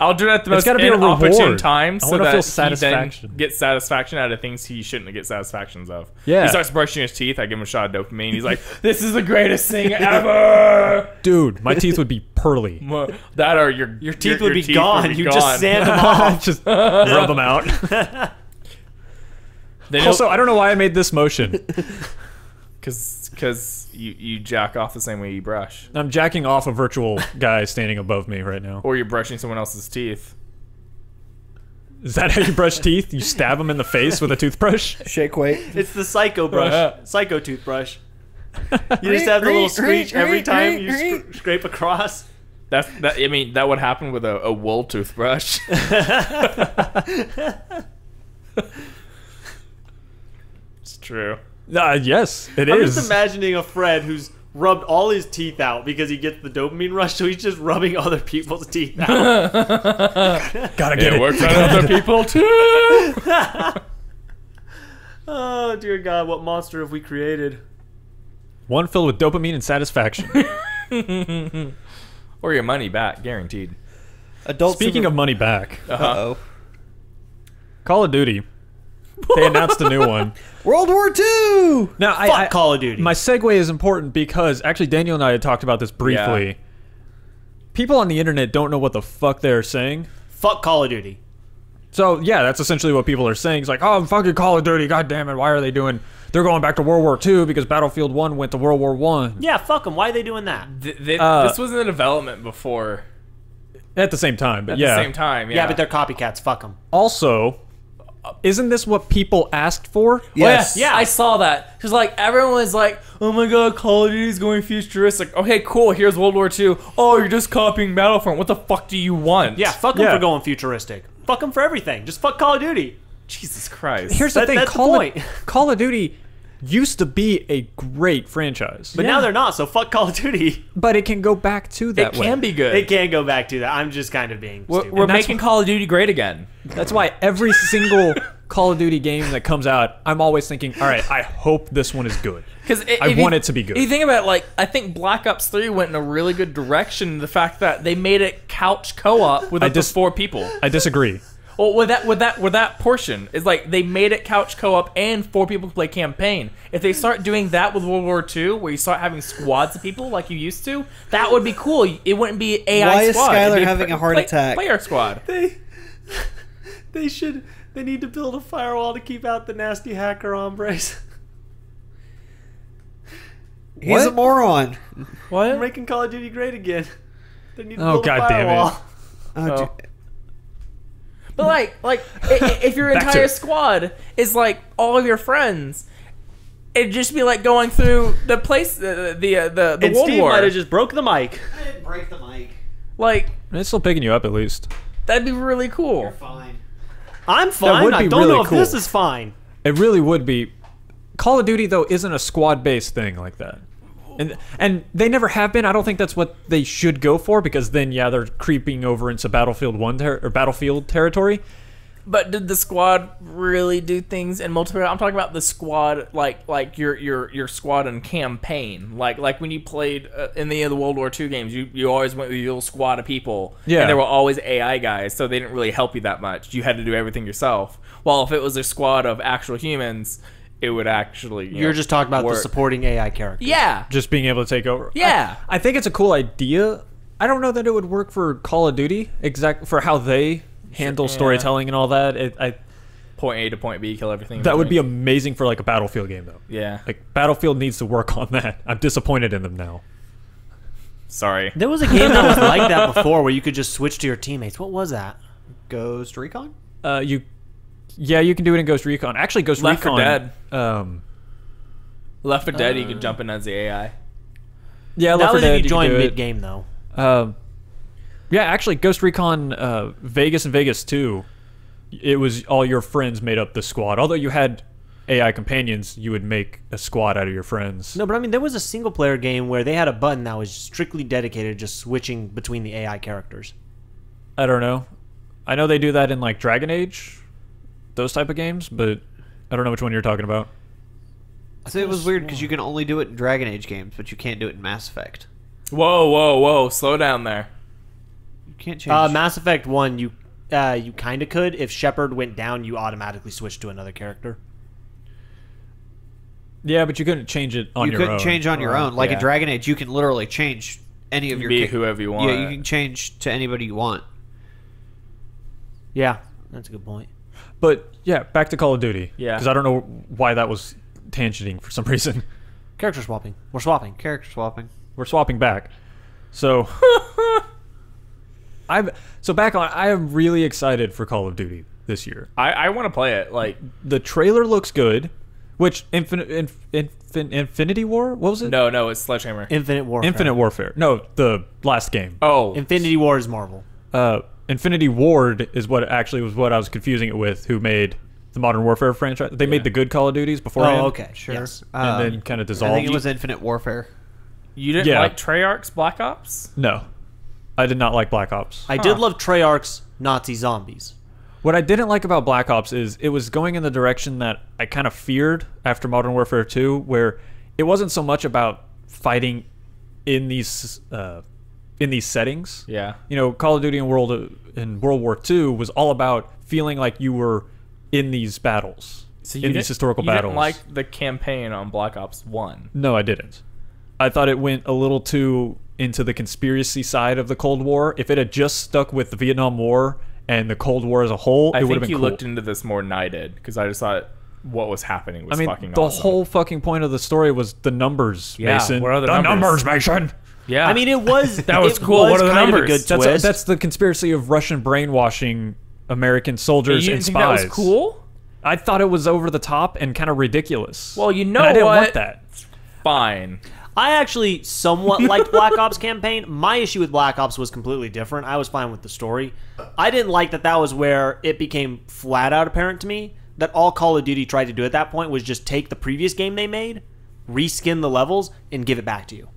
I'll do it at the It's most gotta be a inopportune reward. time I so wanna that feel he satisfaction. then gets satisfaction out of things he shouldn't get satisfactions of. Yeah. He starts brushing his teeth. I give him a shot of dopamine. He's like, "This is the greatest thing ever." Dude, my teeth would be pearly. That or your teeth would be gone. You just sand them off. Just rub them out. Then Also, I don't know why I made this motion. because you jack off the same way you brush, I'm jacking off a virtual guy standing above me right now. or you're brushing someone else's teeth. Is that how you brush teeth? You stab them in the face with a toothbrush? Shake weight. It's the psycho brush. Psycho toothbrush. You just have the little screech every time you scrape across. I mean, that would happen with a wool toothbrush. It's true. Yes, it I'm is. just imagining a Fred who's rubbed all his teeth out because he gets the dopamine rush, so he's just rubbing other people's teeth out. Gotta get it. works on other people too. Oh, dear God, what monster have we created? One filled with dopamine and satisfaction. Or your money back, guaranteed. Adult Speaking of money back, Uh-oh. Call of Duty. They announced a new one. World War II! Now, Fuck Call of Duty. My segue is important because actually Daniel and I had talked about this briefly. Yeah. People on the internet don't know what the fuck they're saying. Fuck Call of Duty. So yeah, that's essentially what people are saying. It's like, oh, fucking Call of Duty, god damn it, why are they doing... They're going back to World War II because Battlefield 1 went to World War 1. Yeah, fuck them. Why are they doing that? This was in the development before. At the same time, but At yeah. the same time, yeah. Yeah, but they're copycats. Fuck them. Also, isn't this what people asked for? Yes. Yeah, I saw that. Because, like, everyone was like, oh my god, Call of Duty's going futuristic. Okay, cool, here's World War II. Oh, you're just copying Battlefront. What the fuck do you want? Yeah, fuck them Yeah. for going futuristic. Fuck them for everything. Just fuck Call of Duty. Jesus Christ. Here's the thing, that's the Call point. Call of Duty used to be a great franchise. But now they're not, so fuck Call of Duty. But it can go back to that it way. can be good. It can't go back to that. I'm just kind of being stupid. We're that's making Call of Duty great again. That's why every single Call of Duty game that comes out, I'm always thinking, all right, I hope this one is good. Because I want it to be good. If you think about it, like, I think Black Ops 3 went in a really good direction. The fact that they made it couch co-op with up to 4 people. I disagree. Well, with that portion is like they made it couch co-op and 4 people to play campaign. If they start doing that with World War II, where you start having squads of people like you used to, that would be cool. It wouldn't be AI Why is squad. It'd Skyler be having a heart attack? Player squad. They need to build a firewall to keep out the nasty hacker hombres. He's a moron. We're What? making Call of Duty great again. They need to Oh, build a God damn it. firewall. Oh. But if your Back to entire it. squad is like all of your friends, it'd just be like going through the place, the And World Steve War. might have just broke the mic. I didn't break the mic. Like, It's still picking you up at least. that'd be really cool. Fine. I'm fine. would I be don't really know if cool. this is fine. It really would be. Call of Duty though isn't a squad-based thing like that, and they never have been. I don't think that's what they should go for because then they're creeping over into Battlefield 1 or Battlefield territory. But did the squad really do things in multiplayer? I'm talking about the squad, like your squad in campaign, like when you played in the World War II games, you always went with your little squad of people, Yeah. and there were always AI guys, so they didn't really help you that much. You had to do everything yourself. While if it was a squad of actual humans, it would actually You're just talking about work. the supporting AI character. Yeah, Just being able to take over. Yeah. I think it's a cool idea. I don't know that it would work for Call of Duty for how they handle Yeah. storytelling and all that. point A to point B, kill everything. in That would be between. amazing for like a Battlefield game though. Yeah. Like Battlefield needs to work on that. I'm disappointed in them now. Sorry. There was a game that was like that before where you could just switch to your teammates. What was that? Ghost Recon? You can do it in Ghost Recon. Actually, Ghost Left 4 Recon. Dead. Left 4 Dead, you could jump in as the AI. Yeah, That Left 4 was Dead. if you could joined do it. mid-game, though. Yeah, actually, Ghost Recon Vegas and Vegas 2, it was all your friends made up the squad. Although you had AI companions, you would make a squad out of your friends. No, but I mean, there was a single-player game where they had a button that was strictly dedicated to just switching between the AI characters. I don't know. I know they do that in like Dragon Age, those type of games, but I don't know which one you're talking about. So it was weird because you can only do it in Dragon Age games, but you can't do it in Mass Effect. Whoa. Slow down there. You can't change. Mass Effect 1, you kind of could. If Shepard went down, you automatically switched to another character. Yeah, but you couldn't change it on you your own. couldn't change on your own. Like yeah. in Dragon Age, you can literally change any of your Be whoever you want. Yeah, you can change to anybody you want. Yeah, that's a good point. But yeah, back to Call of Duty. Yeah. Because I don't know why that was tangenting for some reason. Character swapping. We're swapping. Character swapping. We're swapping back. So I am really excited for Call of Duty this year. I want to play it. Like, The trailer looks good. Which Infinity War? What was it? no, it's Sledgehammer. Infinite Warfare. Infinite Warfare. No, the last game. Oh, Infinity War is Marvel. Infinity Ward is what actually was what I was confusing it with. Who made the Modern Warfare franchise? They made the good Call of Duties beforehand. Oh, okay. Sure. Yes. And then kind of I dissolved. think it was Infinite Warfare. you didn't Yeah. like Treyarch's Black Ops? No, I did not like Black Ops. I did love Treyarch's Nazi Zombies. What I didn't like about Black Ops is it was going in the direction that I kind of feared after Modern Warfare 2, where it wasn't so much about fighting in these settings. Yeah. You know, Call of Duty in World War II was all about feeling like you were in these battles, So in these historical battles. didn't like the campaign on Black Ops 1. No, I didn't. I thought it went a little too into the conspiracy side of the Cold War. If it had just stuck with the Vietnam War and the Cold War as a whole, I it would have think been you cool. looked into this more than I did, because I just thought what was happening was I mean, fucking the awesome. whole fucking point of the story was the numbers, Yeah, Mason. what are the numbers? Mason. Yeah. I mean, it was That was it cool. What are the kind of a numbers? good twist. That's the conspiracy of Russian brainwashing American soldiers you and didn't think that spies. was cool? I thought it was over the top and kind of ridiculous. Well, you know and I didn't what? want that. Fine. I actually somewhat liked Black Ops campaign. My issue with Black Ops was completely different. I was fine with the story. I didn't like that was where it became flat out apparent to me that all Call of Duty tried to do at that point was just take the previous game they made, reskin the levels, and give it back to you.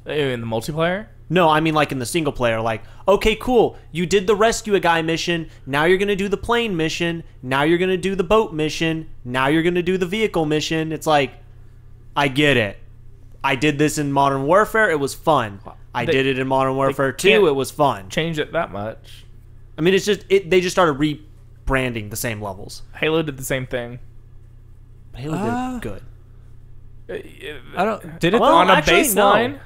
In the multiplayer? No, I mean like in the single player, like, okay, cool, you did the rescue a guy mission, now you're going to do the plane mission, now you're going to do the boat mission, now you're going to do the vehicle mission. It's like, I get it. I did this in Modern Warfare, it was fun. I did it in Modern Warfare 2, can't it was fun. Change it that much. I mean, it's just, they just started rebranding the same levels. Halo did the same thing. Halo did good. I don't. Did it? Well, though? On a actually, baseline, no.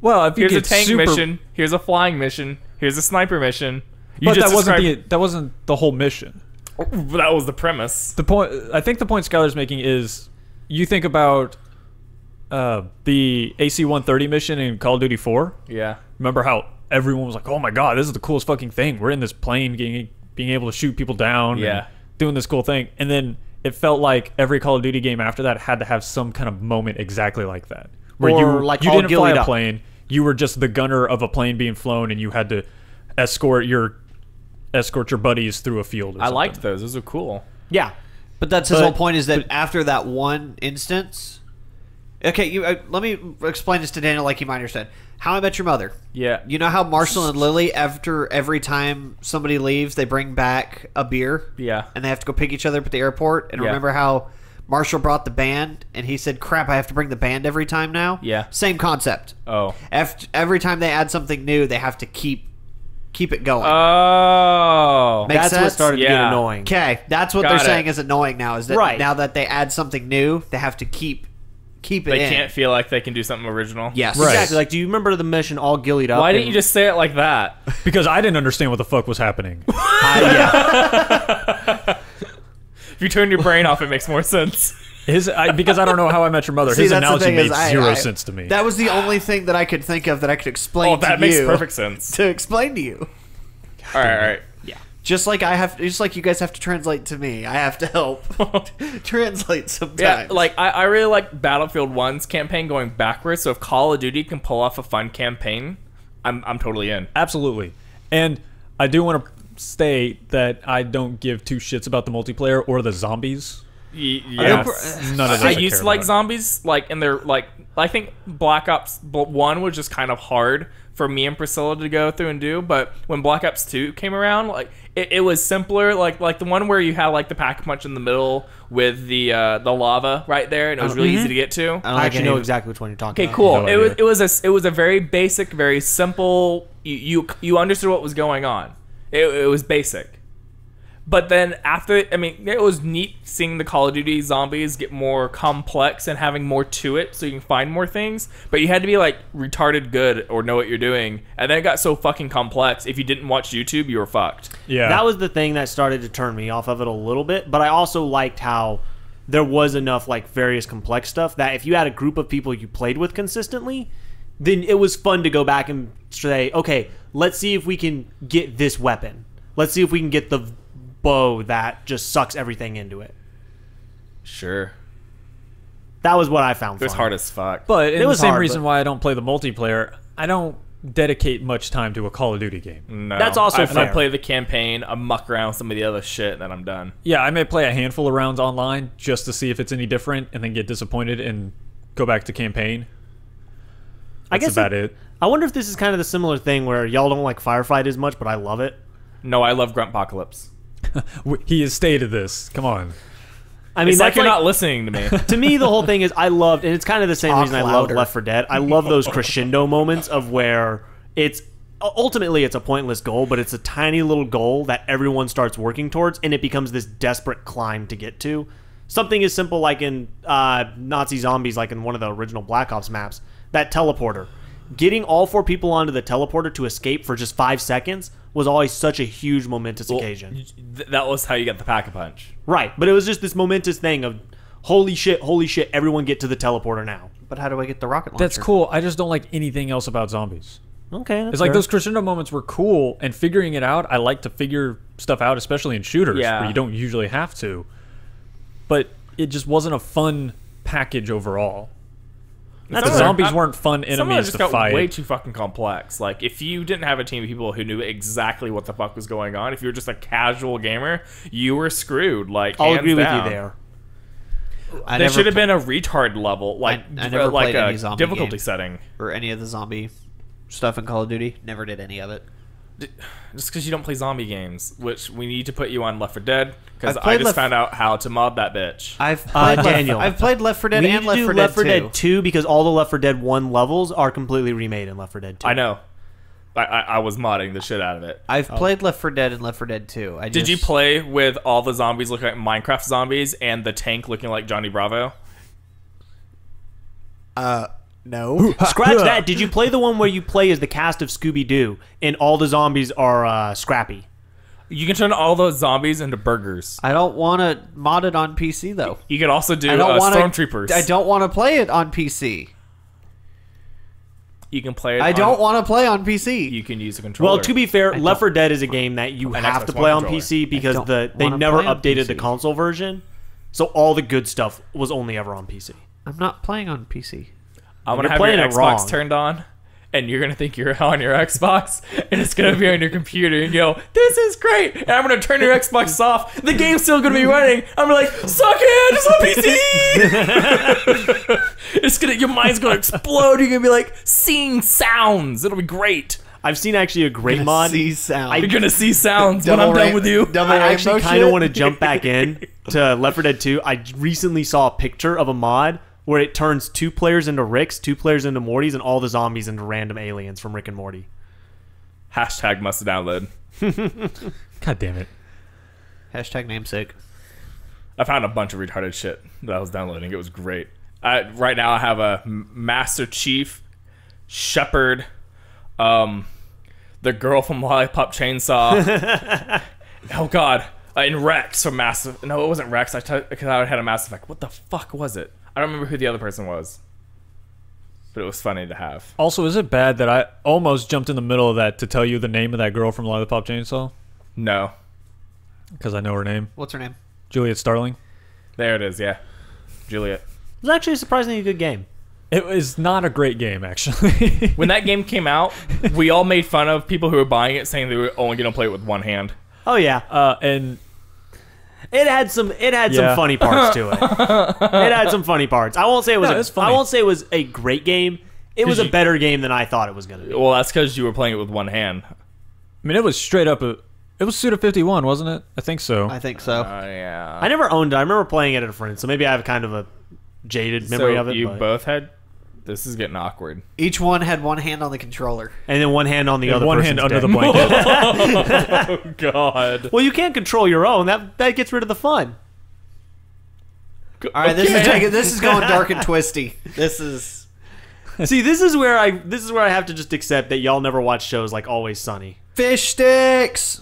Well, if you here's a get tank super, mission, here's a flying mission, here's a sniper mission. You but just that wasn't the whole mission. That was the premise. The point. I think the point Skyler's making is, you think about the AC-130 mission in Call of Duty 4. Yeah. Remember how everyone was like, "Oh my god, this is the coolest fucking thing. We're in this plane, being able to shoot people down, Yeah. and doing this cool thing." And then it felt like every Call of Duty game after that had to have some kind of moment exactly like that, where Or you like you all didn't fly gillied a up. plane, you were just the gunner of a plane being flown, and you had to escort your buddies through a field. Or I something. liked those. Those were cool. Yeah. But that's his whole point, is that after that one instance... Okay, let me explain this to Daniel like you might understand. How I Met Your Mother. Yeah. You know how Marshall and Lily, after every time somebody leaves, they bring back a beer? Yeah. And they have to go pick each other up at the airport? And Yeah. remember how Marshall brought the band, and he said, crap, I have to bring the band every time now? Yeah. Same concept. Oh. Every time they add something new, they have to keep it going. Oh. Makes That's what sense? started to get Yeah. annoying. Okay, that's what Got they're it. saying is annoying now, is that Right. now that they add something new, they have to keep it They in. can't feel like they can do something original. Yes. Right. Exactly. Like, do you remember the mission all gillied up? Why didn't and- you just say it like that? Because I didn't understand what the fuck was happening. yeah. If you turn your brain off, it makes more sense. Because I don't know How I Met Your Mother. See, His that's the analogy thing, made is I- zero I- sense to me. That was the only thing that I could think of that I could explain Oh, to that you. makes perfect sense. To explain to you. All right. Just like you guys have to translate to me, I have to help translate sometimes. Yeah, like I really like Battlefield 1's campaign going backwards. So if Call of Duty can pull off a fun campaign, I'm totally in. Absolutely. And I do want to state that I don't give two shits about the multiplayer or the zombies. Yeah, None of those I care used to like about. zombies, like, and they're like, I think Black Ops 1 was just kind of hard for me and Priscilla to go through and do, but when Black Ops 2 came around, like it was simpler, like the one where you had like the pack punch in the middle with the lava right there, and it was really easy to get to. I actually know exactly which one you're talking Okay, about. cool. No It idea. was a very basic, very simple. You understood what was going on. It was basic. But then after, I mean, it was neat seeing the Call of Duty zombies get more complex and having more to it, so you can find more things. But you had to be like retarded good or know what you're doing. And then it got so fucking complex. If you didn't watch YouTube, you were fucked. Yeah. That was the thing that started to turn me off of it a little bit, but I also liked how there was enough like various complex stuff that if you had a group of people you played with consistently, then it was fun to go back and say, okay, let's see if we can get this weapon. Let's see if we can get the bow that just sucks everything into it. Sure. That was what I found It was fun. hard as fuck. But in It the was same hard, reason but- why I don't play the multiplayer, I don't dedicate much time to a Call of Duty game. No. That's also I fair. play the campaign, I muck around with some of the other shit, and then I'm done. Yeah, I may play a handful of rounds online just to see if it's any different and then get disappointed and go back to campaign. I That's guess about it. I wonder if this is kind of the similar thing where y'all don't like Firefight as much, but I love it. No, I love Gruntpocalypse. He has stated this. Come on. I mean, It's like that's you're like, not listening to me. to me, the whole thing is I loved, and it's kind of the same Talk reason I love louder. Left 4 Dead. I love those crescendo moments of where it's ultimately it's a pointless goal, but it's a tiny little goal that everyone starts working towards, and it becomes this desperate climb to get to. Something as simple like in Nazi Zombies, like in one of the original Black Ops maps, that teleporter. Getting all 4 people onto the teleporter to escape for just 5 seconds was always such a huge momentous occasion. That was how you got the Pack-a-Punch. Right, but it was just this momentous thing of holy shit, everyone get to the teleporter now. But how do I get the rocket launcher? That's cool. I just don't like anything else about zombies. Okay, that's It's like fair. those crescendo moments were cool, and figuring it out, I like to figure stuff out, especially in shooters Yeah. where you don't usually have to. But it just wasn't a fun package overall. That's The fair. zombies weren't fun Some of it enemies just to got fight. way too fucking complex. Like, if you didn't have a team of people who knew exactly what the fuck was going on, if you were just a casual gamer, you were screwed. Like, I'll hands agree with down. you there. I There never should have been a retard level, like I never like played a any zombie difficulty game. setting. or any of the zombie stuff in Call of Duty. Never did any of it. Just because you don't play zombie games, which we need to put you on Left 4 Dead, because I've I played just Left- found out how to mod that bitch. I've played Daniel. I've played Left 4 Dead We need and to Left do 4 Left 4 Dead 2. Dead 2 because all the Left 4 Dead 1 levels are completely remade in Left 4 Dead 2. I know. I was modding the shit out of it. I've played Left 4 Dead and Left 4 Dead 2. Did you play with all the zombies looking like Minecraft zombies and the tank looking like Johnny Bravo? No. Scratch that. Did you play the one where you play as the cast of Scooby-Doo and all the zombies are Scrappy? You can turn all those zombies into burgers. I don't want to mod it on PC though. You could also do I don't want Stormtroopers. I don't want to play it on PC. You can play it I don't want to play on PC. You can use a controller. Well, to be fair, Left 4 Dead is a game that you An have Xbox to One play on controller. PC because don't they wanna never play on updated the PC. console version. So all the good stuff was only ever on PC. I'm not playing on PC. I'm gonna You're have playing your it Xbox wrong. turned on, and you're gonna think you're on your Xbox, and it's gonna be on your computer, and you go, "This is great," and I'm gonna turn your Xbox off. The game's still gonna be running. I'm like, "Suck it, it's on PC." It's gonna, your mind's gonna explode. You're gonna be like seeing sounds. It'll be great. I've seen actually a great mod. See sound. You're gonna see sounds when I'm done with you. Double I actually rainbow kind of shit? want to jump back in to Left 4 Dead 2. I recently saw a picture of a mod where it turns 2 players into Ricks, 2 players into Mortys, and all the zombies into random aliens from Rick and Morty. Hashtag must download. God damn it. Hashtag namesake. I found a bunch of retarded shit that I was downloading. It was great. Right now I have a Master Chief, Shepherd, the girl from Lollipop Chainsaw. Oh god, and Rex from Massive. No, it wasn't Rex. Because I had a Mass Effect. What the fuck was it? I don't remember who the other person was, but it was funny to have. Also, is it bad that I almost jumped in the middle of that to tell you the name of that girl from Lollipop Chainsaw? No, Because I know her name. What's her name? Juliet Starling. there it is. Yeah, Juliet. It was actually a surprisingly good game. It was not a great game, actually. When that game came out, we all made fun of people who were buying it, saying they were only going to play it with one hand. Oh yeah, And it had some Yeah. funny parts to it. It had some funny parts. I won't say it was. No, it's funny. I won't say it was a great game. It was a you- better game than I thought it was going to be. Well, that's because you were playing it with one hand. I mean, it was straight up it was Suda 51, wasn't it? I think so. I think so. Yeah. I never owned it. I remember playing it at a friend, so maybe I have kind of a jaded memory So of it. you but- both had. This is getting awkward. Each one had one hand on the controller. and then one hand on the other. One hand person's under the dick. blanket. Oh god. Well, you can't control your own. That gets rid of the fun. All right, this is going dark and twisty. This is See, this is where I have to just accept that y'all never watch shows like Always Sunny. fish sticks.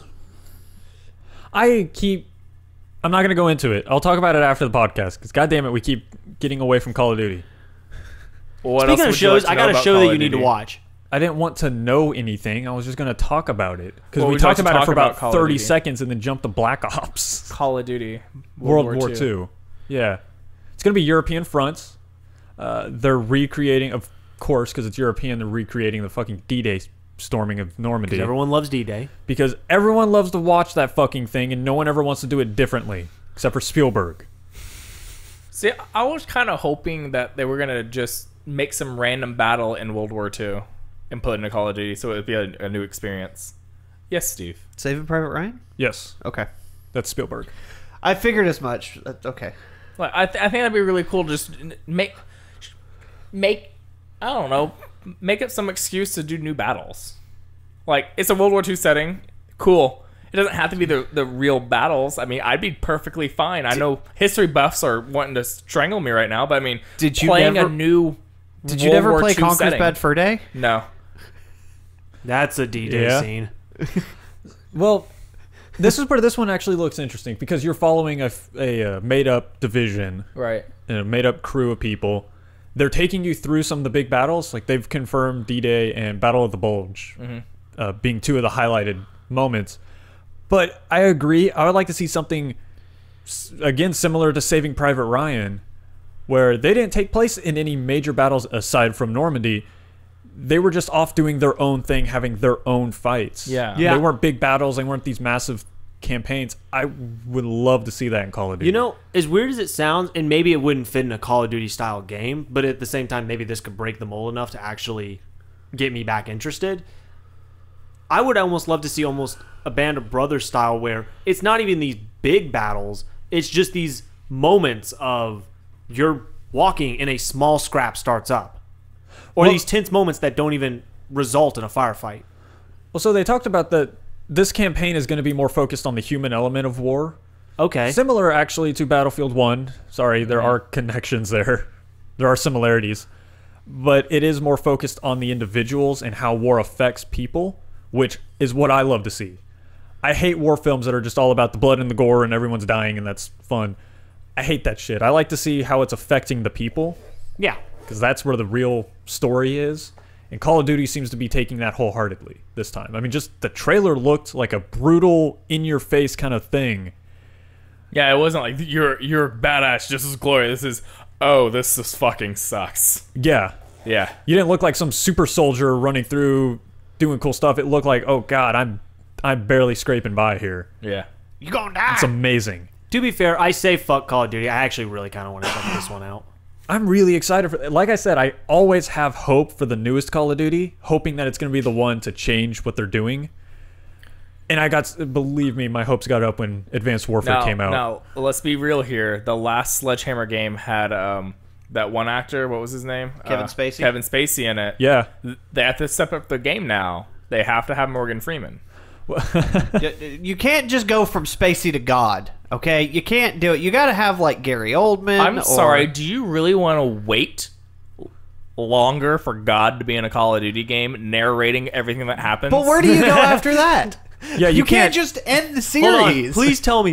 I'm not going to go into it. I'll talk about it after the podcast, because goddamn it, we keep getting away from Call of Duty. What Speaking of shows, I got a show that you need to watch. I didn't want to know anything. I was just going to talk about it. Because Well, we we'd talked like to about it talk for about about Call of 30 Duty. seconds and then jumped to Black Ops. Call of Duty. World War II. Yeah. It's going to be European fronts. They're recreating, of course, because it's European, they're recreating the fucking D-Day storming of Normandy. Everyone loves D-Day. Because everyone loves to watch that fucking thing, and no one ever wants to do it differently, except for Spielberg. See, I was kind of hoping that they were gonna just make some random battle in World War II and put it into Call of Duty, so it would be a new experience. Yes, Steve. Saving Private Ryan. Yes, Okay, that's Spielberg. I figured as much. Okay. Like, I think that'd be really cool. Just make I don't know, make up some excuse to do new battles. Like, it's a World War II setting. Cool. It doesn't have to be the real battles. I mean, I'd be perfectly fine. I know history buffs are wanting to strangle me right now, but I mean, Did you playing never- a new Did you World never War play II Conquer's setting. Bad Fur Day? No. That's a D-Day Yeah. scene. Well, this is where this one actually looks interesting, because you're following a made-up division Right. and a made-up crew of people. They're taking you through some of the big battles. Like, they've confirmed D-Day and Battle of the Bulge being two of the highlighted moments. But I agree. I would like to see something, again, similar to Saving Private Ryan, where they didn't take place in any major battles aside from Normandy. They were just off doing their own thing, having their own fights. Yeah. Yeah. They weren't big battles. They weren't these massive campaigns. I would love to see that in Call of Duty. You know, as weird as it sounds, and maybe it wouldn't fit in a Call of Duty style game, but at the same time, maybe this could break the mold enough to actually get me back interested. I would almost love to see almost a Band of Brothers style where it's not even these big battles. It's just these moments of you're walking and a small scrap starts up. Or Well- these tense moments that don't even result in a firefight. Well, so they talked about that this campaign is going to be more focused on the human element of war. Okay. Similar, actually, to Battlefield 1. Sorry, there are connections there. There are similarities. But it is more focused on the individuals and how war affects people, which is what I love to see. I hate war films that are just all about the blood and the gore and everyone's dying and that's fun. I hate that shit. I like to see how it's affecting the people, Yeah. because that's where the real story is. And Call of Duty seems to be taking that wholeheartedly this time. I mean, just the trailer looked like a brutal, in-your-face kind of thing. Yeah, it wasn't like you're badass just as glory. This is, oh, this fucking sucks. Yeah. Yeah. You didn't look like some super soldier running through doing cool stuff. It looked like, oh god, I'm barely scraping by here. Yeah. You gonna die. It's amazing. To be fair, I say fuck Call of Duty. I actually really kind of want to check this one out. I'm really excited for. Like I said, I always have hope for the newest Call of Duty, hoping that it's going to be the one to change what they're doing. And believe me, my hopes got up when Advanced Warfare came out. Now, let's be real here. The last Sledgehammer game had that one actor. What was his name? Kevin Spacey? Kevin Spacey in it. Yeah. They have to step up the game now. They have to have Morgan Freeman. You can't just go from Spacey to God, okay? You can't do it. You got to have like Gary Oldman. I'm sorry. Do you really want to wait longer for God to be in a Call of Duty game, narrating everything that happens? But where do you go after that? Yeah, You can't just end the Hold on. series.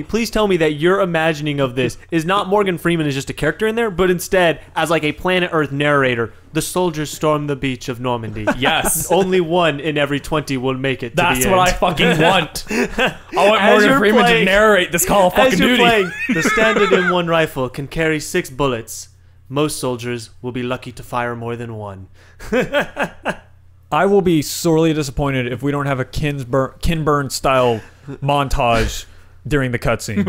Please tell me that your imagining of this is not Morgan Freeman as just a character in there, but instead as like a Planet Earth narrator. The soldiers storm the beach of Normandy. Yes. Only one in every 20 will make it to That's the what I end. fucking want. I want As Morgan you're Freeman to playing- narrate this Call of fucking As you're Duty. playing, the standard M1 rifle can carry 6 bullets. Most soldiers will be lucky to fire more than one. I will be sorely disappointed if we don't have a Ken Burns style montage during the cutscenes.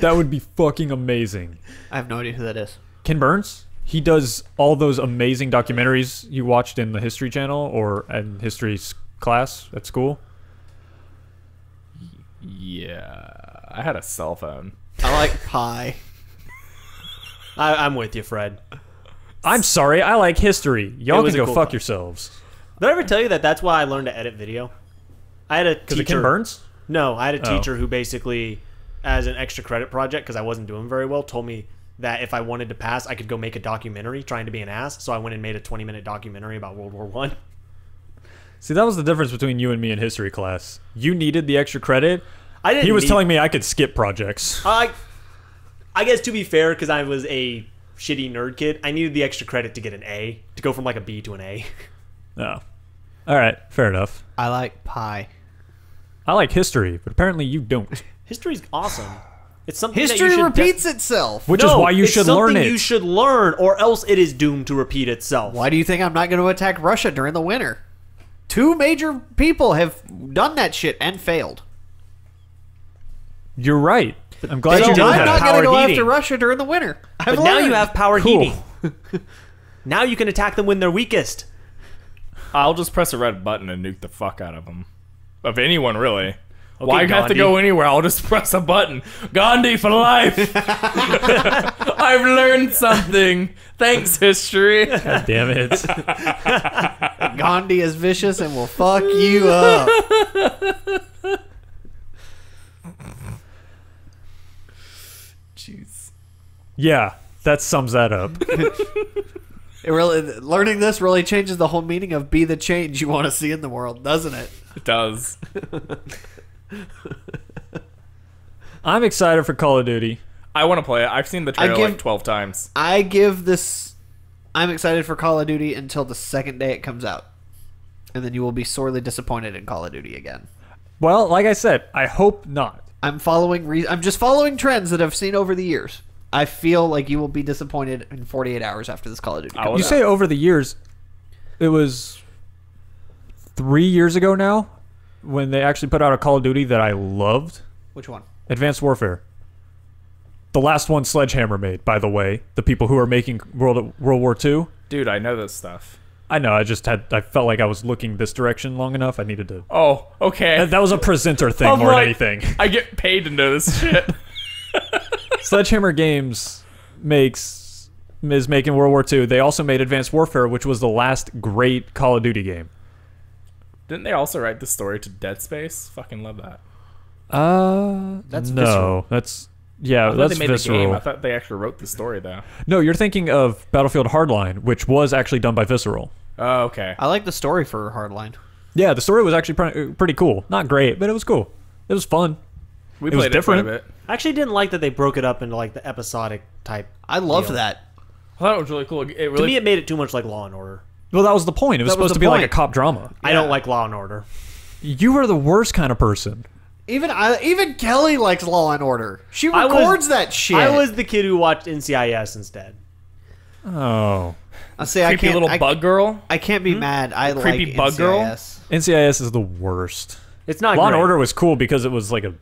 That would be fucking amazing. I have no idea who that is. Ken Burns? He does all those amazing documentaries you watched in the History Channel or in history class at school. Yeah. I had a cell phone. I like pie. I'm with you, Fred. I'm sorry, I like history. Y'all was can a go cool fuck class. yourselves. Did I ever tell you that that's why I learned to edit video? I had a Because teacher. of Ken Burns? No, I had a Oh. teacher who basically, as an extra credit project, because I wasn't doing very well, told me that if I wanted to pass, I could go make a documentary trying to be an ass. So I went and made a 20-minute documentary about World War One. See, that was the difference between you and me in history class. You needed the extra credit. I didn't. He was need- telling me I could skip projects. I guess to be fair, because I was a shitty nerd kid, I needed the extra credit to get an A, to go from like a B to an A. No. All right, fair enough. I like pie. I like history, but apparently you don't. History's awesome. It's something that History you should repeats itself. Which is why you it's should learn something it. You should learn, or else it is doomed to repeat itself. Why do you think I'm not going to attack Russia during the winter? 2 major people have done that shit and failed. You're right. I'm glad they you don't know I'm have not that. going to go power after heating. Russia during the winter. I've But now you learned. have power Cool. heating. Now you can attack them when they're weakest. I'll just press a red button and nuke the fuck out of them. Of anyone, really. Why Okay, have to Gandhi. go anywhere? I'll just press a button. Gandhi for life. I've learned something. Thanks, history. God damn it. Gandhi is vicious and will fuck you up. Jeez. Yeah, that sums that up. It really, learning this really changes the whole meaning of be the change you want to see in the world, doesn't it? It does. I'm excited for Call of Duty. I want to play it. I've seen the trailer give- like 12 times. I give this. I'm excited for Call of Duty until the second day it comes out, and then you will be sorely disappointed in Call of Duty again. Well, like I said, I hope not. I'm following. I'm just following trends that I've seen over the years. I feel like you will be disappointed in 48 hours after this Call of Duty. I comes was- You say over the years, it was 3 years ago now when they actually put out a Call of Duty that I loved. Which one? Advanced Warfare. The last one Sledgehammer made, by the way. The people who are making World War II. Dude, I know this stuff. I know, I felt like I was looking this direction long enough. I needed to... Oh, okay. That was a presenter thing I'm more like, than anything. I get paid to know this shit. Sledgehammer Games is making World War II. They also made Advanced Warfare, which was the last great Call of Duty game. Didn't they also write the story to Dead Space? Fucking love that. That's no, Visceral. that's I thought that's they made the game. Visceral. I thought they actually wrote the story though. No, you're thinking of Battlefield Hardline, which was actually done by Visceral. Oh, okay. I like the story for Hardline. Yeah, the story was actually pretty cool. Not great, but it was cool. It was fun. We it was played it quite a different. bit. I actually didn't like that they broke it up into like the episodic type. I loved deal. that. I thought it was really cool. It To really me, it made it too much like Law and Order. Well, that was the point. It was That was supposed the to be like a point. cop drama. I don't like Law and Order. You are the worst kind of person. Even Kelly likes Law and Order. She I was- records that shit. I was the kid who watched NCIS instead. Oh. See, I Creepy can't, little bug girl. I can't be mad. I Creepy like bug girl? NCIS. NCIS is the worst. It's not Law and great. Order was cool because it was like a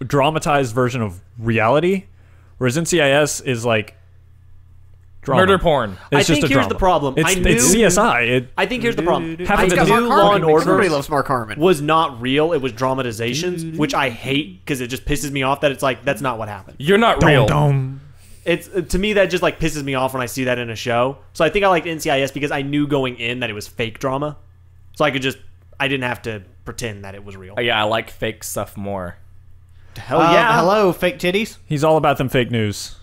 dramatized version of reality, whereas NCIS is like drama. Murder porn. I It's just think a here's drama. the problem. It's, I knew, it's CSI. I think here's the problem. Half I of it knew doesn't- Mark Law Harmon, and because Order everybody loves Mark Harmon. was not real. It was dramatizations, which I hate because it just pisses me off that it's like that's not what happened. You're not real. It's to me that just like pisses me off when I see that in a show. So I think I liked NCIS because I knew going in that it was fake drama, so I didn't have to pretend that it was real. Yeah, I like fake stuff more. Hell yeah! Hello, fake titties. He's all about them fake news.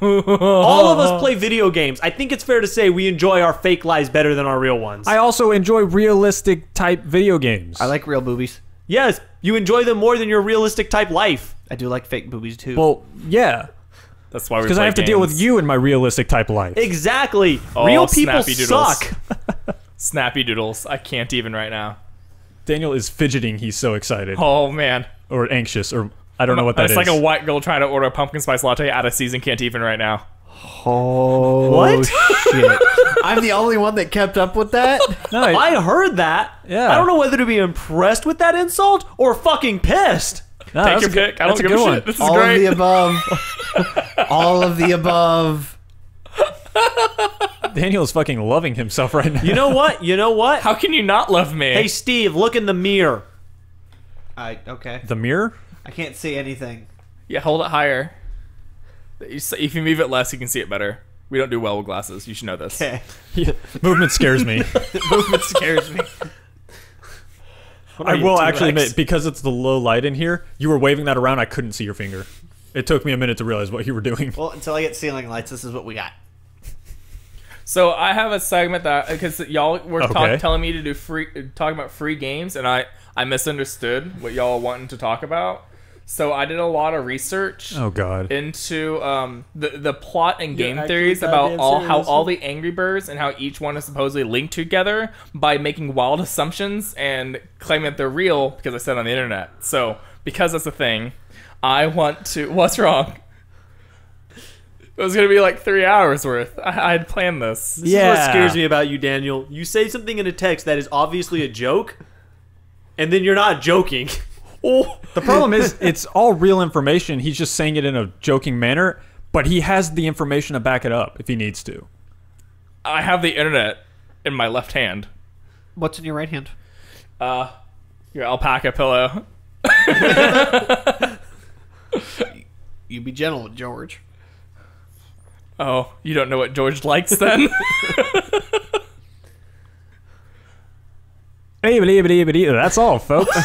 All of us play video games. I think it's fair to say we enjoy our fake lives better than our real ones. I also enjoy realistic type video games. I like real boobies. Yes, you enjoy them more than your realistic type life. I do like fake boobies too. Well, yeah, That's why we because I play have to deal with games. you in my realistic type life. Exactly. Oh, Real people snappy doodles. suck. Snappy doodles. I can't even right now. Daniel is fidgeting. He's so excited Oh man. or anxious, or I don't know what that It's is. like a white girl trying to order a pumpkin spice latte out of season can't even right now. oh, What? shit. I'm the only one that kept up with that. No, I heard that. Yeah. I don't know whether to be impressed with that insult or fucking pissed. no, Take that's your a good- pick. I don't that's a give a good shit. one. This is All great. of the above. All of the above. Daniel's fucking loving himself right now. You know what? You know what? How can you not love me? Hey, Steve, look in the mirror. Okay. The mirror? I can't see anything. Yeah, hold it higher. If you move it less, you can see it better. We don't do well with glasses. You should know this. Okay. Yeah. Movement scares me. Movement scares me. I will actually admit, because it's the low light in here, you were waving that around, I couldn't see your finger. It took me a minute to realize what you were doing. Well, until I get ceiling lights, this is what we got. So I have a segment that because y'all were Okay. telling me to do talking about free games, and I misunderstood what y'all wanted to talk about. So I did a lot of research Oh, God. into the plot and game actually theories goddamn about how serious. all the Angry Birds and how each one is supposedly linked together by making wild assumptions and claiming that they're real because I said it on the internet. So because that's a thing, I want to. What's wrong? It was gonna be like 3 hours worth. I had planned this. This is what scares me about you, Daniel. You say something in a text that is obviously a joke, and then you're not joking. Oh, the problem is, it's all real information. He's just saying it in a joking manner, but he has the information to back it up if he needs to. I have the internet in my left hand. What's in your right hand? Your alpaca pillow. You be gentle with George. Oh, you don't know what George likes then? That's all, folks.